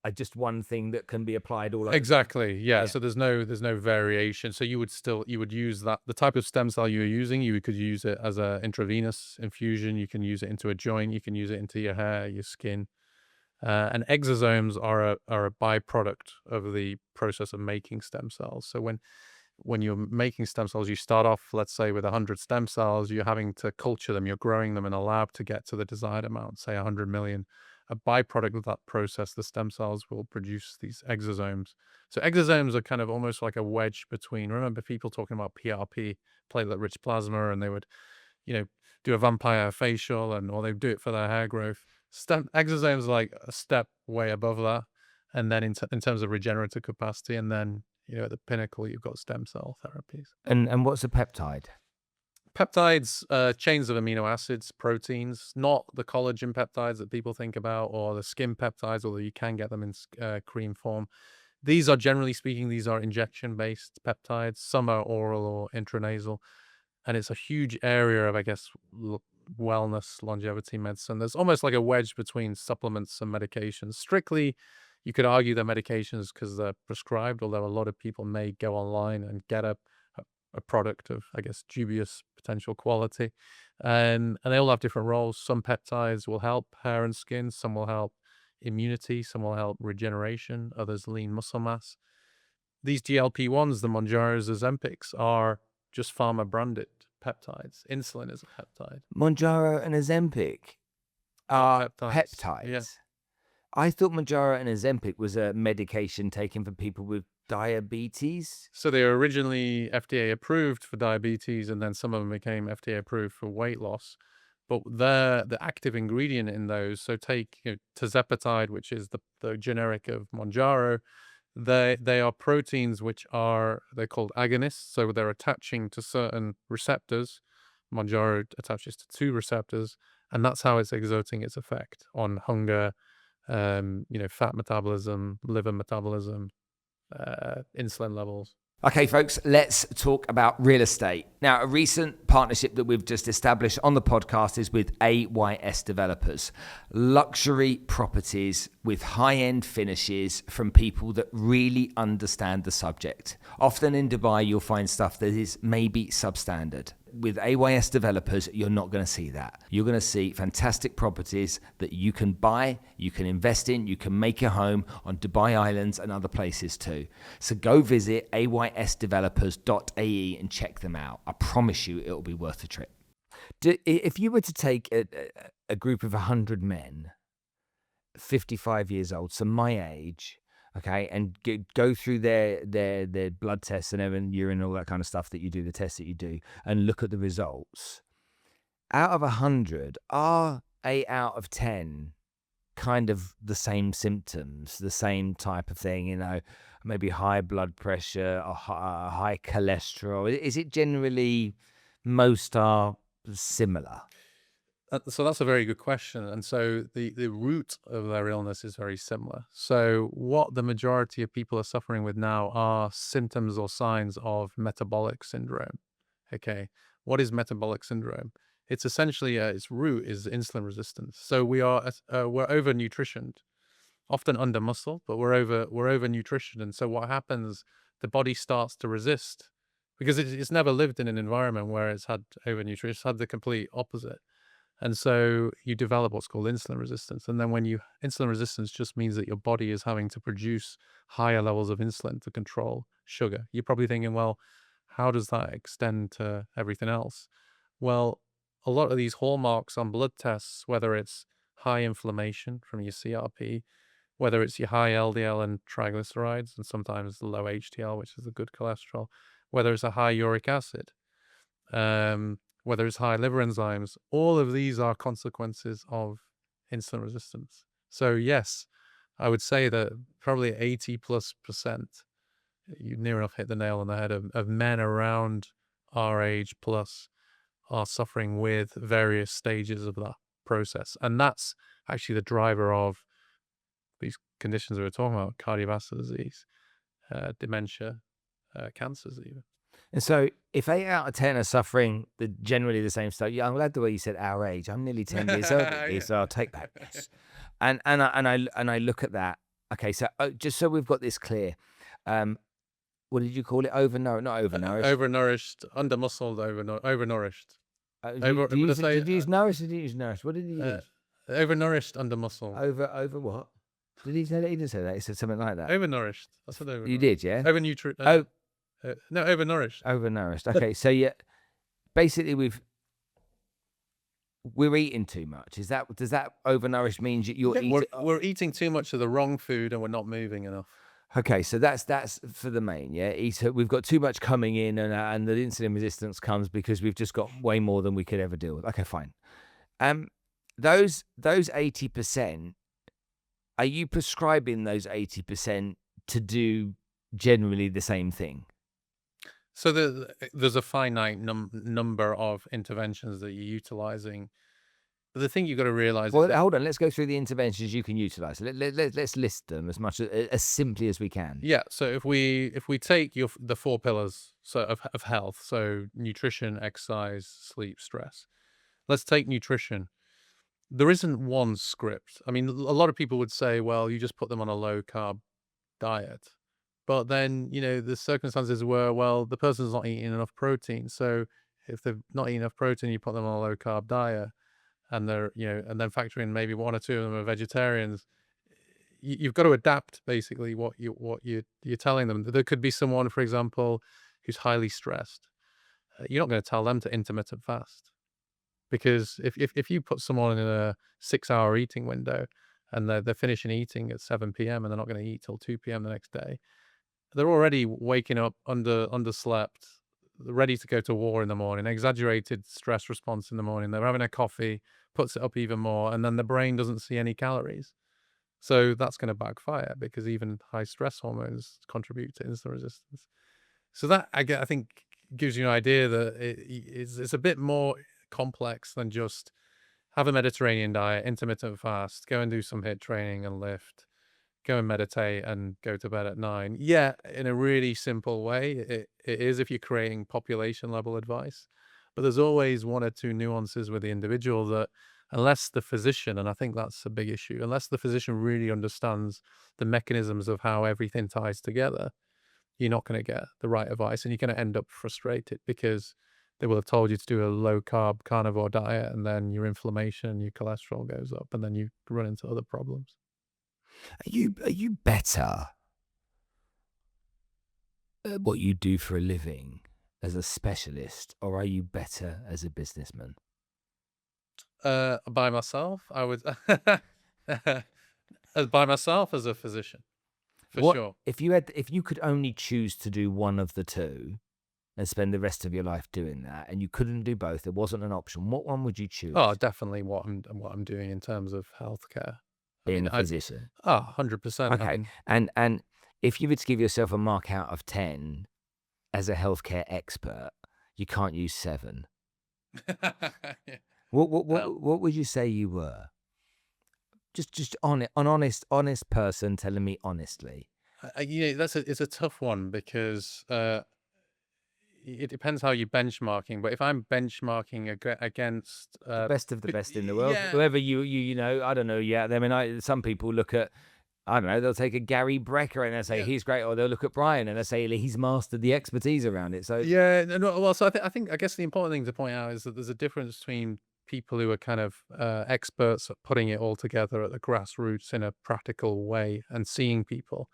are just one thing that can be applied all over? Exactly. Yeah. So there's no variation. So you would use the type of stem cell you're using. You could use it as a intravenous infusion. You can use it into a joint. You can use it into your hair, your skin. And exosomes are a byproduct of the process of making stem cells. So when you're making stem cells, you start off, let's say, with 100 stem cells. You're having to culture them. You're growing them in a lab to get to the desired amount, say 100 million. A byproduct of that process, the stem cells will produce these exosomes. So exosomes are kind of almost like a wedge between. Remember people talking about PRP, platelet-rich plasma, and they would, do a vampire facial, or they do it for their hair growth. Exosomes are like a step way above that, and then in terms of regenerative capacity, and then at the pinnacle, you've got stem cell therapies. And what's a peptide? Peptides, chains of amino acids, proteins, not the collagen peptides that people think about, or the skin peptides, although you can get them in cream form. These are, generally speaking, injection-based peptides. Some are oral or intranasal. And it's a huge area of, I guess, wellness, longevity medicine. There's almost like a wedge between supplements and medications. Strictly, you could argue they're medications because they're prescribed, although a lot of people may go online and get a product of, I guess, dubious potential quality. And they all have different roles. Some peptides will help hair and skin. Some will help immunity. Some will help regeneration. Others lean muscle mass. These GLP-1s, the Mounjaros, Ozempics, are just pharma branded peptides. Insulin is a peptide. Mounjaro and Ozempic are peptides. Yeah. I thought Mounjaro and Ozempic was a medication taken for people with diabetes. So they were originally FDA approved for diabetes, and then some of them became FDA approved for weight loss. But the active ingredient in those, so take tirzepatide, which is the generic of Mounjaro. They are proteins which they're called agonists, so they're attaching to certain receptors. Mounjaro attaches to 2 receptors, and that's how it's exerting its effect on hunger, fat metabolism, liver metabolism, insulin levels. Okay, folks, let's talk about real estate. Now, a recent partnership that we've just established on the podcast is with AYS Developers. Luxury properties with high-end finishes from people that really understand the subject. Often in Dubai, you'll find stuff that is maybe substandard. With AYS Developers, you're not going to see that. You're going to see fantastic properties that you can buy, you can invest in, you can make your home on Dubai Islands and other places too. So go visit aysdevelopers.ae and check them out. I promise you it'll be worth the trip. If you were to take a group of 100 men, 55 years old, so my age, okay, and go through their blood tests and everything, urine, all that kind of stuff that you do, the tests that you do, and look at the results. Out of 100, are 8 out of 10 kind of the same symptoms, the same type of thing, you know, maybe high blood pressure or high cholesterol? Is it generally most are similar? So that's a very good question. And so the root of their illness is very similar. So what the majority of people are suffering with now are symptoms or signs of metabolic syndrome. Okay. What is metabolic syndrome? It's essentially, its root is insulin resistance. So we're over nutritioned, often under muscle, but we're over nutritioned. And so what happens, the body starts to resist because it's never lived in an environment where it's had over nutrition. It's had the complete opposite. And so you develop what's called insulin resistance. And then insulin resistance just means that your body is having to produce higher levels of insulin to control sugar. You're probably thinking, well, how does that extend to everything else? Well, a lot of these hallmarks on blood tests, whether it's high inflammation from your CRP, whether it's your high LDL and triglycerides, and sometimes low HDL, which is the good cholesterol, whether it's a high uric acid, whether it's high liver enzymes, all of these are consequences of insulin resistance. So yes, I would say that probably 80+%, you near enough hit the nail on the head, of men around our age plus are suffering with various stages of that process. And that's actually the driver of these conditions that we're talking about: cardiovascular disease, dementia, cancers even. And so if 8 out of 10 are suffering generally the same stuff, I'm glad the way you said our age. I'm nearly 10 years old, Yeah. so I'll take that. Yes. And I look at that. Okay, so just so we've got this clear, what did you call it? Overnourished, not overnourished. Overnourished, undermuscled, overnourished. Did you use nourished or did you use nourished? What did you use? Overnourished, undermuscled. Over what? Did he say that? He didn't say that. He said something like that. Overnourished. I said overnourished. You did, yeah? No, overnourished. Overnourished. Okay, so yeah, basically we're eating too much. Does that overnourished means you're eating? We're eating too much of the wrong food and we're not moving enough. Okay, so that's for the main, yeah. We've got too much coming in, and the insulin resistance comes because we've just got way more than we could ever deal with. Okay, fine. Those 80%, are you prescribing those 80% to do generally the same thing? So there's a finite number of interventions that you're utilizing. But the thing you've got to realize. Well, hold on. Let's go through the interventions you can utilize. Let's list them as simply as we can. Yeah. So if we take the 4 pillars of health, so nutrition, exercise, sleep, stress. Let's take nutrition. There isn't one script. I mean, a lot of people would say, well, you just put them on a low carb diet. But then, the circumstances were, well, the person's not eating enough protein. So if they're not eating enough protein, you put them on a low carb diet, and they're, and then factor in maybe 1 or 2 of them are vegetarians. You've got to adapt basically what you're telling them. There could be someone, for example, who's highly stressed. You're not going to tell them to intermittent fast, because if you put someone in a 6-hour eating window and they're finishing eating at 7 p.m. and they're not going to eat till 2 p.m. the next day, they're already waking up underslept, ready to go to war in the morning, exaggerated stress response in the morning. They're having a coffee, puts it up even more, and then the brain doesn't see any calories. So that's going to backfire because even high stress hormones contribute to insulin resistance. So that, I think, gives you an idea that it's a bit more complex than just have a Mediterranean diet, intermittent fast, go and do some HIIT training and lift, go and meditate and go to bed at 9. Yeah, in a really simple way, it is if you're creating population level advice. But there's always one or two nuances with the individual that unless the physician, and I think that's a big issue, unless the physician really understands the mechanisms of how everything ties together, you're not going to get the right advice and you're going to end up frustrated because they will have told you to do a low carb carnivore diet and then your inflammation, your cholesterol goes up and then you run into other problems. Are you better at what you do for a living as a specialist, or are you better as a businessman? By myself, I would by myself as a physician, for What sure. if you could only choose to do one of the two and spend the rest of your life doing that, and you couldn't do both, it wasn't an option, what one would you choose? Oh, definitely what I'm doing in terms of healthcare. I Being mean, a physician. 100%. I Okay. mean, And if you were to give yourself a mark out of 10 as a healthcare expert, you can't use 7. yeah. What would you say you were? Just on it, an honest person telling me honestly. It's a tough one because it depends how you're benchmarking. But if I'm benchmarking against, The best of the best in the world. yeah, Whoever you know, I don't know. Yeah, I mean, some people look at, I don't know, they'll take a Gary Brecker and they'll say yeah. he's great, or they'll look at Brian and they'll say he's mastered the expertise around it. So Yeah, no, well, so I guess the important thing to point out is that there's a difference between people who are kind of experts at putting it all together at the grassroots in a practical way and seeing people.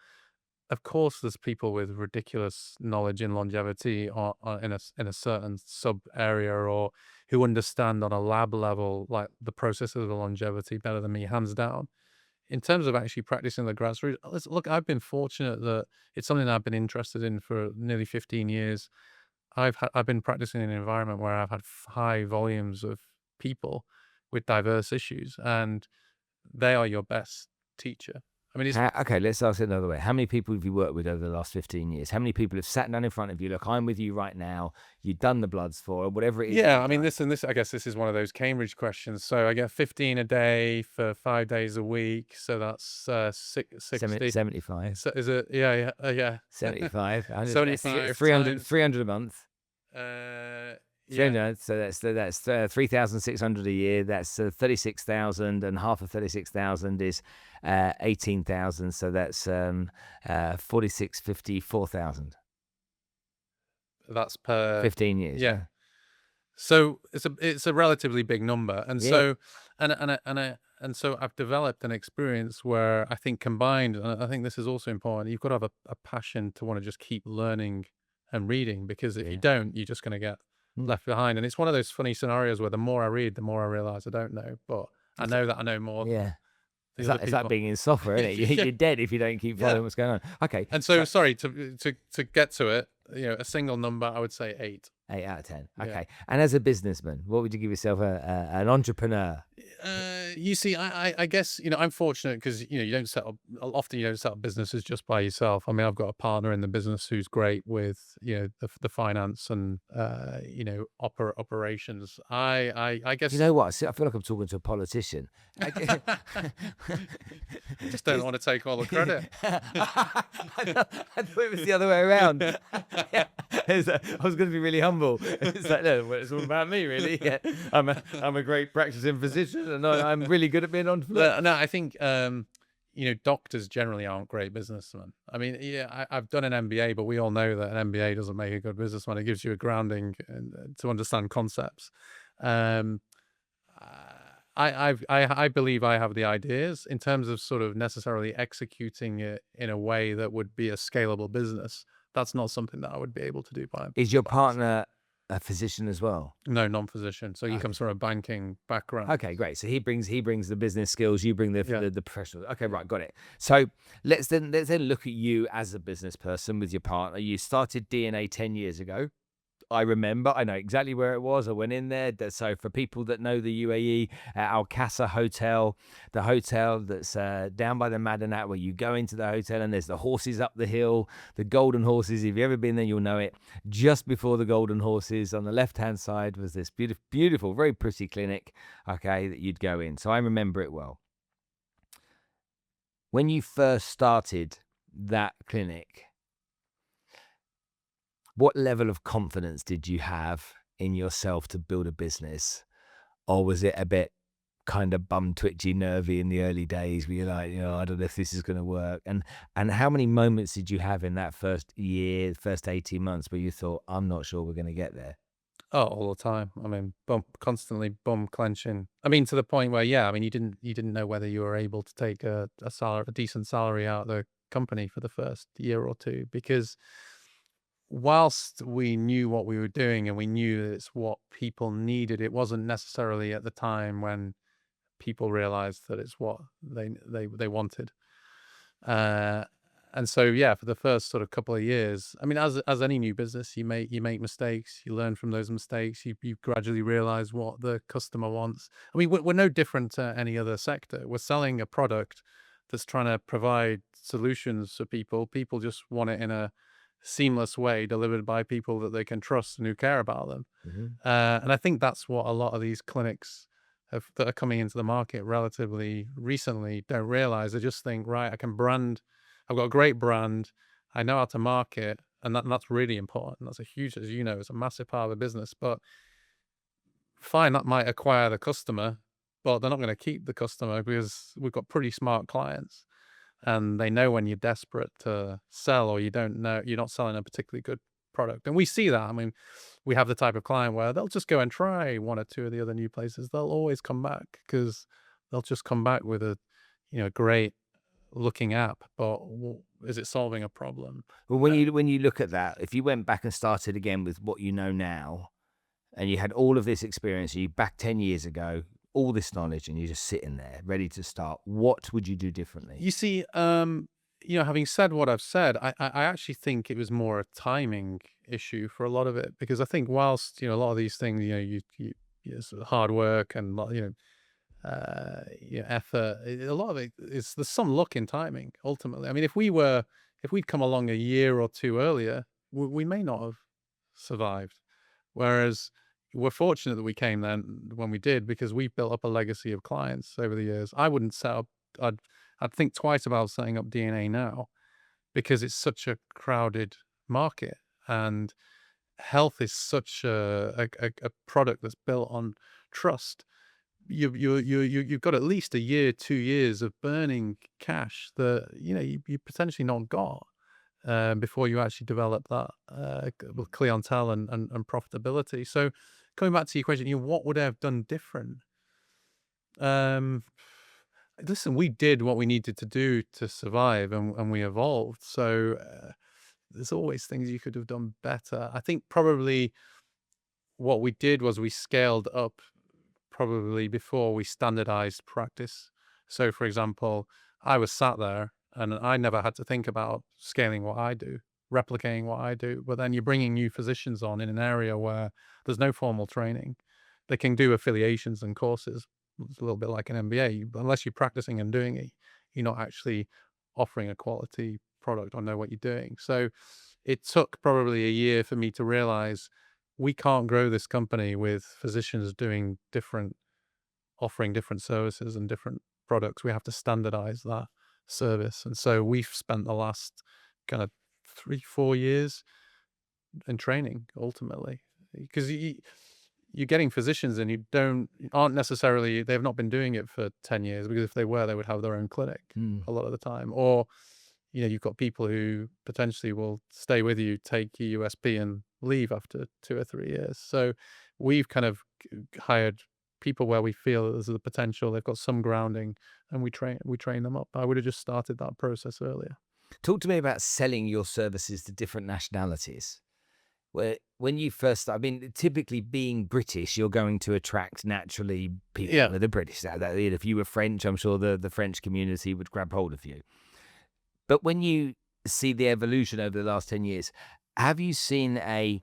Of course, there's people with ridiculous knowledge in longevity or in a certain sub area or who understand on a lab level like the processes of longevity better than me, hands down. In terms of actually practicing the grassroots, look, I've been fortunate that it's something that I've been interested in for nearly 15 years. I've been practicing in an environment where I've had high volumes of people with diverse issues, and they are your best teacher. I mean, it's Okay, let's ask it another way. How many people have you worked with over the last 15 years? How many people have sat down in front of you? Look, I'm with you right now. You've done the bloods for, or whatever it is. yeah. I mean, this. I guess this is one of those Cambridge questions. So I get 15 a day for 5 days a week. So that's 60. 75. So is it? Yeah, yeah. 75. 75 300, times. 300 a month. Yeah. 300, so that's 3,600 a year. That's 36,000, and half of 36,000 is 18,000. So that's 46, 4,000. That's per 15 years. Yeah. So it's a relatively big number, and Yeah. so and so I've developed an experience where I think combined, and I think this is also important. You've got to have a passion to want to just keep learning and reading, because if you Yeah. don't, you're just going to get left behind. And it's one of those funny scenarios where the more I read, the more I realize I don't know, but I know that I know more than Yeah. the It's other like people. being in software, isn't it? Yeah. You're dead if you don't keep following Yeah. what's going on. Okay. And so, sorry to get to it. A single number, I would say 8. 8 out of 10. Yeah. Okay. And as a businessman, what would you give yourself an entrepreneur? You see, I guess, I'm fortunate because, you don't set up, often you don't set up businesses just by yourself. I mean, I've got a partner in the business who's great with, the finance and, operations. I guess. You know what? I feel like I'm talking to a politician. I just don't want to take all the credit. I thought it was the other way around. Yeah. I was going to be really humble. It's like, no, well, it's all about me, really. Yeah. I'm a great practicing physician, and I'm really good at being entrepreneur. No, I think, doctors generally aren't great businessmen. I mean, yeah, I've done an MBA, but we all know that an MBA doesn't make a good businessman. It gives you a grounding to understand concepts. I believe I have the ideas in terms of sort of necessarily executing it in a way that would be a scalable business. That's not something that I would be able to do by. Is your by myself. partner a physician as well? No, non-physician. So he Okay. comes from a banking background. Okay, great. So he brings the business skills. You bring Yeah. the professional. Okay, right, got it. So let's then look at you as a business person with your partner. You started DNA 10 years ago. I remember. I know exactly where it was. I went in there. So for people that know the UAE, Al Casa Hotel, the hotel that's down by the Madinat, where you go into the hotel and there's the horses up the hill, the golden horses. If you've ever been there, you'll know it. Just before the golden horses, on the left-hand side, was this beautiful, very pretty clinic, okay, that you'd go in. So I remember it well. When you first started that clinic, what level of confidence did you have in yourself to build a business? Or was it a bit kind of bum twitchy, nervy in the early days where you're like, I don't know if this is going to work? And how many moments did you have in that first year, first 18 months where you thought, I'm not sure we're going to get there? Oh, all the time. I mean, constantly bum clenching. I mean, to the point where, yeah, I mean, you didn't know whether you were able to take a decent salary out of the company for the first year or two, because whilst we knew what we were doing and we knew that it's what people needed, it wasn't necessarily at the time when people realized that it's what they wanted. Uh, and so, yeah, for the first sort of couple of years, I mean, as any new business, you make mistakes, you learn from those mistakes, you gradually realize what the customer wants. I mean, we're no different to any other sector. We're selling a product that's trying to provide solutions for people. People just want it in a seamless way, delivered by people that they can trust and who care about them. Hmm. And I think that's what a lot of these clinics that are coming into the market relatively recently don't realize. They just think, right, I've got a great brand, I know how to market, and that's really important. That's a huge, as you know, it's a massive part of the business. But fine, that might acquire the customer, but they're not going to keep the customer because we've got pretty smart clients and they know when you're desperate to sell or you don't know, you're not selling a particularly good product. And we see that. I mean, we have the type of client where they'll just go and try one or two of the other new places. They'll always come back because they'll just come back with a, great looking app, but is it solving a problem? Well, when you look at that, if you went back and started again with what you know now, and you had all of this experience, you back 10 years ago, all this knowledge, and you're just sitting there ready to start, what would you do differently? You see, having said what I've said, I actually think it was more a timing issue for a lot of it, because I think whilst, a lot of these things, sort of hard work and, effort, a lot of it is, there's some luck in timing ultimately. I mean, if we'd come along a year or two earlier, we may not have survived. Whereas we're fortunate that we came then when we did, because we've built up a legacy of clients over the years. I wouldn't set up, I'd, I'd think twice about setting up DNA now, because it's such a crowded market and health is such a product that's built on trust. You've got at least a year, 2 years of burning cash that you potentially not got before you actually develop that clientele and profitability. So coming back to your question, what would I have done different? Um, Listen, we did what we needed to do to survive, and we evolved. So there's always things you could have done better. I think probably what we did was we scaled up probably before we standardized practice. So, for example, I was sat there and I never had to think about scaling what I do, replicating what I do. But then you're bringing new physicians on in an area where there's no formal training. They can do affiliations and courses. It's a little bit like an MBA, but unless you're practicing and doing it, you're not actually offering a quality product or know what you're doing. So it took probably a year for me to realize we can't grow this company with physicians offering different services and different products. We have to standardize that service. And so we've spent the last kind of 3-4 years in training ultimately, because you're getting physicians and aren't necessarily, they've not been doing it for 10 years, because if they were, they would have their own clinic Mm. a lot of the time. Or, you've got people who potentially will stay with you, take your USP and leave after 2 or 3 years. So we've kind of hired people where we feel that there's the potential, they've got some grounding, and we train them up. I would have just started that process earlier. Talk to me about selling your services to different nationalities. When you first start, I mean, typically being British, you're going to attract naturally people Yeah. that are British. If you were French, I'm sure the French community would grab hold of you. But when you see the evolution over the last 10 years, have you seen a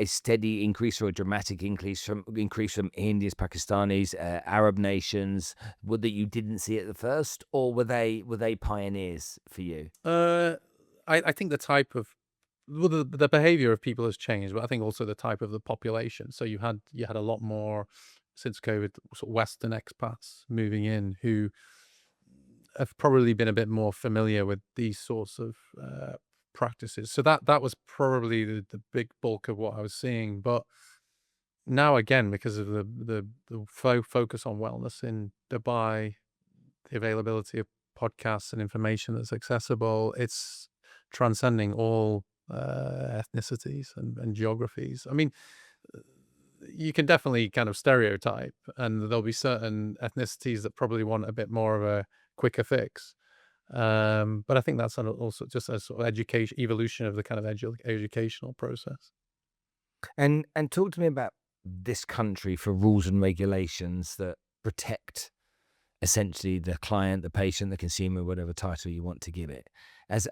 steady increase or a dramatic increase from Indians, Pakistanis, Arab nations, that you didn't see at the first, or were they pioneers for you? I think the type of, well, the behavior of people has changed, but I think also the type of the population. So you had a lot more since COVID, sort of Western expats moving in who have probably been a bit more familiar with these sorts of practices. So that was probably the big bulk of what I was seeing. But now again, because of the focus on wellness in Dubai, the availability of podcasts and information that's accessible, it's transcending all ethnicities and geographies. I mean, you can definitely kind of stereotype, and there'll be certain ethnicities that probably want a bit more of a quicker fix. But I think that's also just a sort of education evolution of the kind of educational process. And talk to me about this country for rules and regulations that protect essentially the client, the patient, the consumer, whatever title you want to give it. As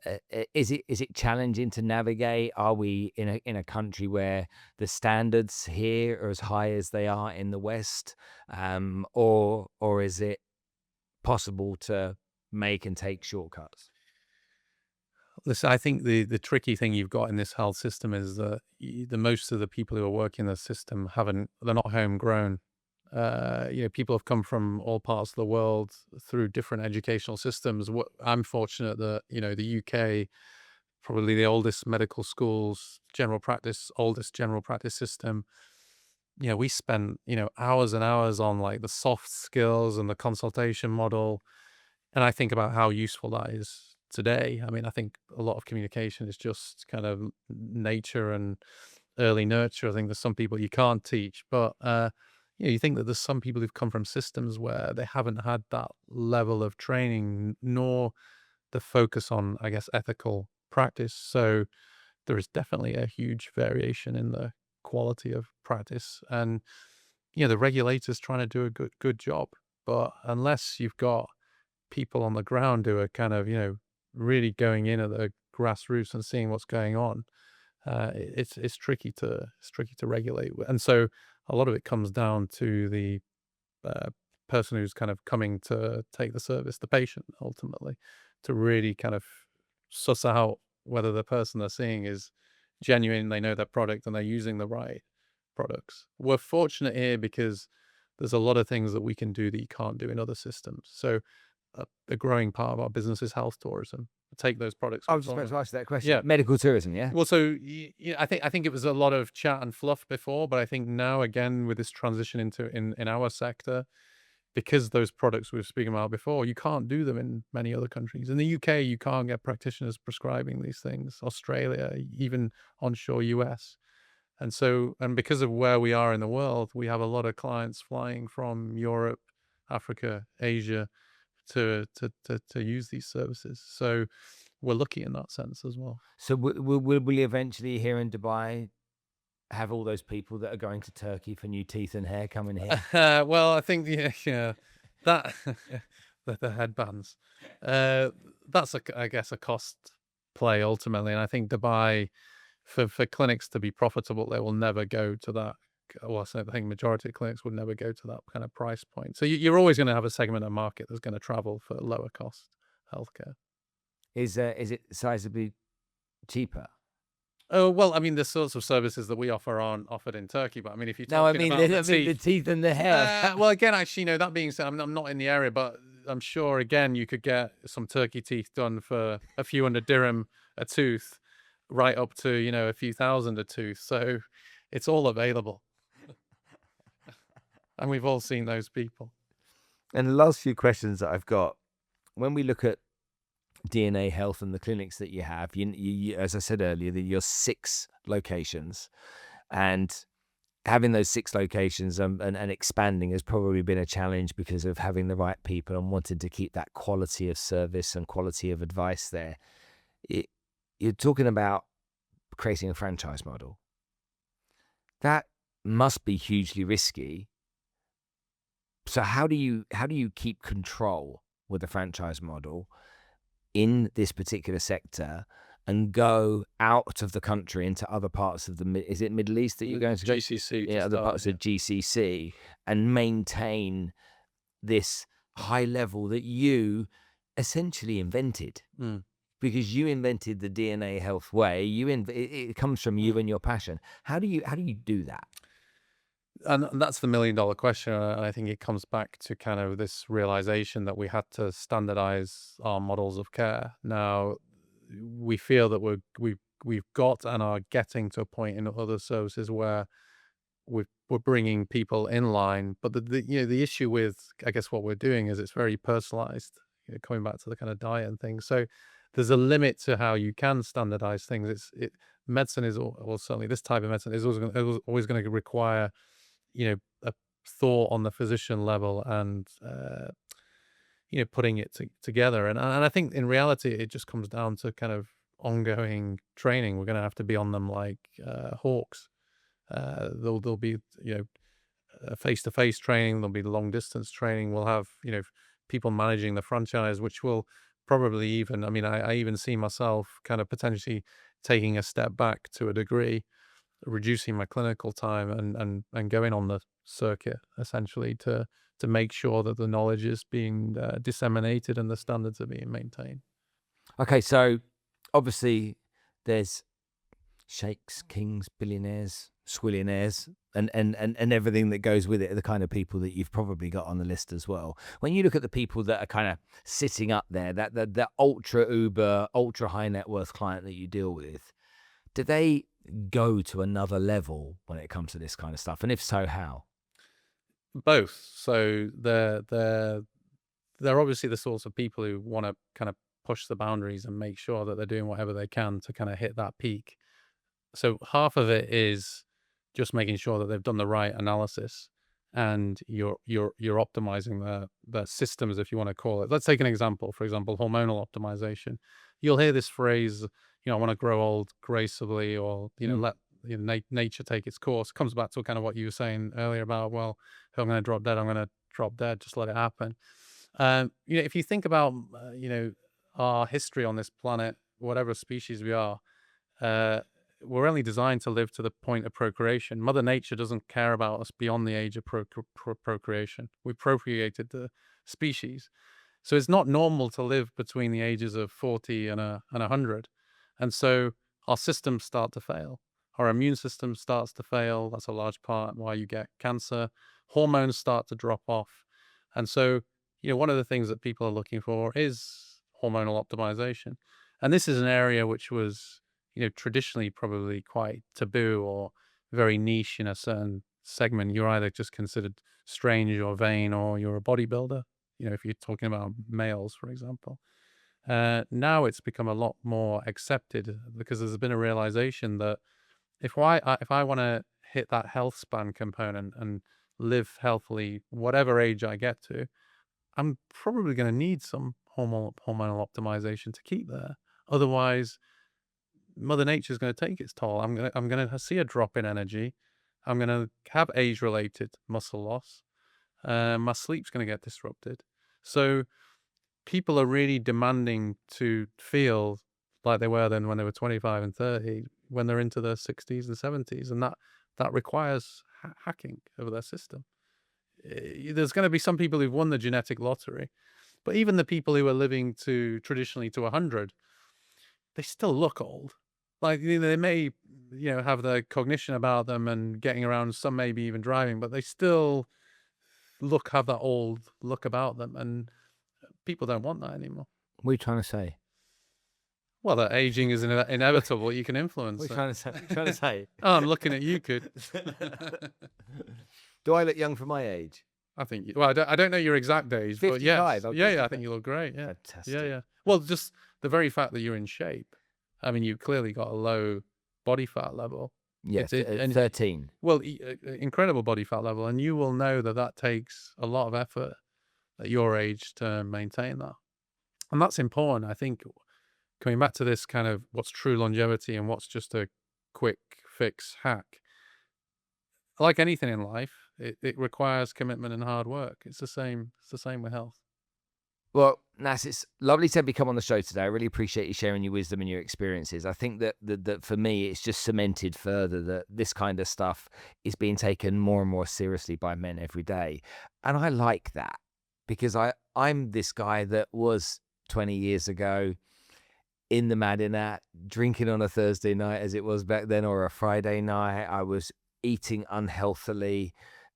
is it challenging to navigate? Are we in a country where the standards here are as high as they are in the West, or is it possible to make and take shortcuts? Listen, I think the tricky thing you've got in this health system is that the most of the people who are working in the system they're not homegrown. People have come from all parts of the world through different educational systems. I'm fortunate that, the UK, probably the oldest medical schools, oldest general practice system. We spent, hours and hours on like the soft skills and the consultation model. And I think about how useful that is today. I mean, I think a lot of communication is just kind of nature and early nurture. I think there's some people you can't teach, but you think that there's some people who've come from systems where they haven't had that level of training, nor the focus on, I guess, ethical practice. So there is definitely a huge variation in the quality of practice, and the regulators trying to do a good job. But unless you've got people on the ground who are kind of really going in at the grassroots and seeing what's going on, it's tricky to regulate. And so a lot of it comes down to the person who's kind of coming to take the service, the patient, ultimately, to really kind of suss out whether the person they're seeing is genuine, they know their product, and they're using the right products. We're fortunate here because there's a lot of things that we can do that you can't do in other systems. So a growing part of our business is health tourism. Take those products. I was just about to ask that question. Yeah. Medical tourism, yeah. Well, so I think it was a lot of chat and fluff before, but I think now again with this transition in our sector, because those products we were speaking about before, you can't do them in many other countries. In the UK, you can't get practitioners prescribing these things. Australia, even onshore US. And because of where we are in the world, we have a lot of clients flying from Europe, Africa, Asia to use these services. So we're lucky in that sense as well. So will we eventually here in Dubai have all those people that are going to Turkey for new teeth and hair coming here? Well, I think that the headbands. That's I guess a cost play ultimately, and I think Dubai for clinics to be profitable, they will never go to that. Well, I think majority of clinics would never go to that kind of price point. So you're always going to have a segment of market that's going to travel for lower cost healthcare. Is it sizably cheaper? Oh, well, I mean, the sorts of services that we offer aren't offered in Turkey, but I mean, if you're No, I talking mean, about the teeth and the hair. well, again, actually, that being said, I'm not in the area, but I'm sure, again, you could get some turkey teeth done for a few hundred dirham a tooth, right up to, a few thousand a tooth. So it's all available. And we've all seen those people. And the last few questions that I've got, when we look at DNA Health and the clinics that you have, you as I said earlier, that you're 6 locations, and having those 6 locations and expanding has probably been a challenge because of having the right people and wanting to keep that quality of service and quality of advice there. You're talking about creating a franchise model. That must be hugely risky. So how do you keep control with the franchise model in this particular sector and go out of the country into other parts of is it Middle East that you're going to go? GCC. Yeah, other parts of GCC, and maintain this high level that you essentially invented. Because you invented the DNA Health way. It comes from you and your passion. How do you do that? And that's the $1 million question. And I think it comes back to kind of this realization that we had to standardize our models of care. Now, we feel that we've got and are getting to a point in other services where we're bringing people in line, but the issue with, I guess, what we're doing is it's very personalized. Coming back to the kind of diet and things, so there's a limit to how you can standardize things. Medicine is, or certainly this type of medicine is always going to require a thought on the physician level and putting it together. And I think in reality it just comes down to kind of ongoing training. We're going to have to be on them like hawks. There'll be face-to-face training. There'll be long distance training. We'll have people managing the franchise, which will probably even, I mean, I even see myself kind of potentially taking a step back to a degree, reducing my clinical time and going on the circuit essentially to make sure that the knowledge is being disseminated and the standards are being maintained. Okay, so obviously there's sheikhs, kings, billionaires, swillionaires, and everything that goes with it, the kind of people that you've probably got on the list as well. When you look at the people that are kind of sitting up there, that ultra uber, ultra high net worth client that you deal with, do they go to another level when it comes to this kind of stuff? And if so, how? Both. So they're obviously the sorts of people who want to kind of push the boundaries and make sure that they're doing whatever they can to kind of hit that peak. So half of it is just making sure that they've done the right analysis and you're optimizing the systems, if you want to call it. Let's take an example. For example, hormonal optimization. You'll hear this phrase, I want to grow old gracefully, or let nature take its course. It comes back to kind of what you were saying earlier about, well, if I'm going to drop dead, I'm going to drop dead. Just let it happen. If you think about our history on this planet, whatever species we are, we're only designed to live to the point of procreation. Mother Nature doesn't care about us beyond the age of procreation. We procreated the species. So it's not normal to live between the ages of 40 and 100. And so our systems start to fail. Our immune system starts to fail. That's a large part why you get cancer. Hormones start to drop off. And so, one of the things that people are looking for is hormonal optimization. And this is an area which was traditionally probably quite taboo or very niche in a certain segment. You're either just considered strange or vain, or you're a bodybuilder, if you're talking about males, for example. Now it's become a lot more accepted because there's been a realization that if I want to hit that health span component and live healthily, whatever age I get to, I'm probably going to need some hormonal optimization to keep there. Otherwise, Mother Nature is going to take its toll. I'm going to see a drop in energy. I'm going to have age-related muscle loss. My sleep's going to get disrupted. So people are really demanding to feel like they were then when they were 25 and 30, when they're into their 60s and 70s, and that requires hacking of their system. There's going to be some people who've won the genetic lottery, but even the people who are living traditionally to 100, they still look old. Like, they may, have the cognition about them and getting around, some maybe even driving, but they still have that old look about them, and people don't want that anymore. What are you trying to say? Well, that aging is inevitable. You can influence What it. are you trying to say? Oh, I'm looking at you, kid. Do I look young for my age? I think, well, I don't know your exact age, but 55. yes. Yeah, I think you look great. Yeah. Fantastic. Yeah. Well, just the very fact that you're in shape. I mean, you've clearly got a low body fat level. Yeah, 13. Well, incredible body fat level. And you will know that takes a lot of effort at your age to maintain that. And that's important. I think coming back to this kind of what's true longevity and what's just a quick fix hack. Like anything in life, it requires commitment and hard work. It's the same with health. Well, Nas, it's lovely to have you come on the show today. I really appreciate you sharing your wisdom and your experiences. I think that for me, it's just cemented further that this kind of stuff is being taken more and more seriously by men every day. And I like that because I'm this guy that was 20 years ago in the Madinat, drinking on a Thursday night as it was back then, or a Friday night. I was eating unhealthily.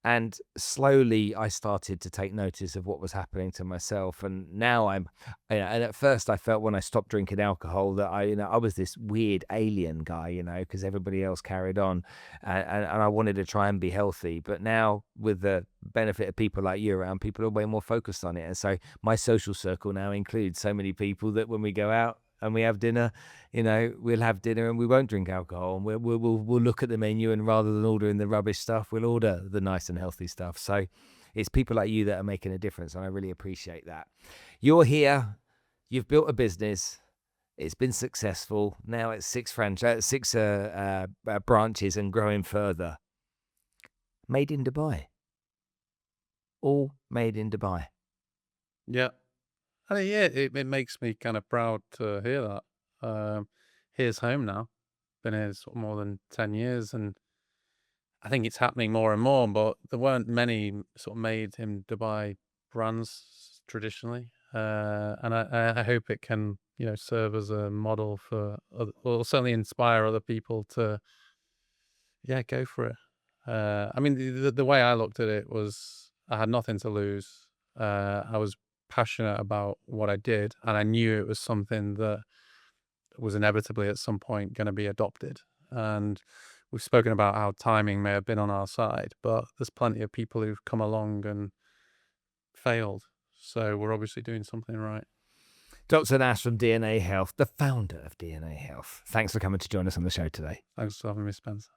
And slowly I started to take notice of what was happening to myself. And now and at first I felt when I stopped drinking alcohol that I was this weird alien guy, because everybody else carried on. And I wanted to try and be healthy. But now with the benefit of people like you around, people are way more focused on it. And so my social circle now includes so many people that when we go out and we have dinner, we'll have dinner and we won't drink alcohol, and we'll look at the menu, and rather than ordering the rubbish stuff, we'll order the nice and healthy stuff. So it's people like you that are making a difference, and I really appreciate that. You're here, you've built a business, it's been successful. Now it's six branches and growing further. Made in Dubai. All made in Dubai. Yeah. I mean, yeah, it makes me kind of proud to hear that. Here's home now. Been here sort of more than 10 years, and I think it's happening more and more, but there weren't many sort of made in Dubai brands traditionally. And I hope it can, serve as a model for, or certainly inspire other people to, yeah, go for it. I mean, the way I looked at it was I had nothing to lose. I was passionate about what I did, and I knew it was something that was inevitably at some point going to be adopted. And we've spoken about how timing may have been on our side, but there's plenty of people who've come along and failed. So we're obviously doing something right. Dr. Nas from DNA Health, the founder of DNA Health. Thanks for coming to join us on the show today. Thanks for having me, Spencer.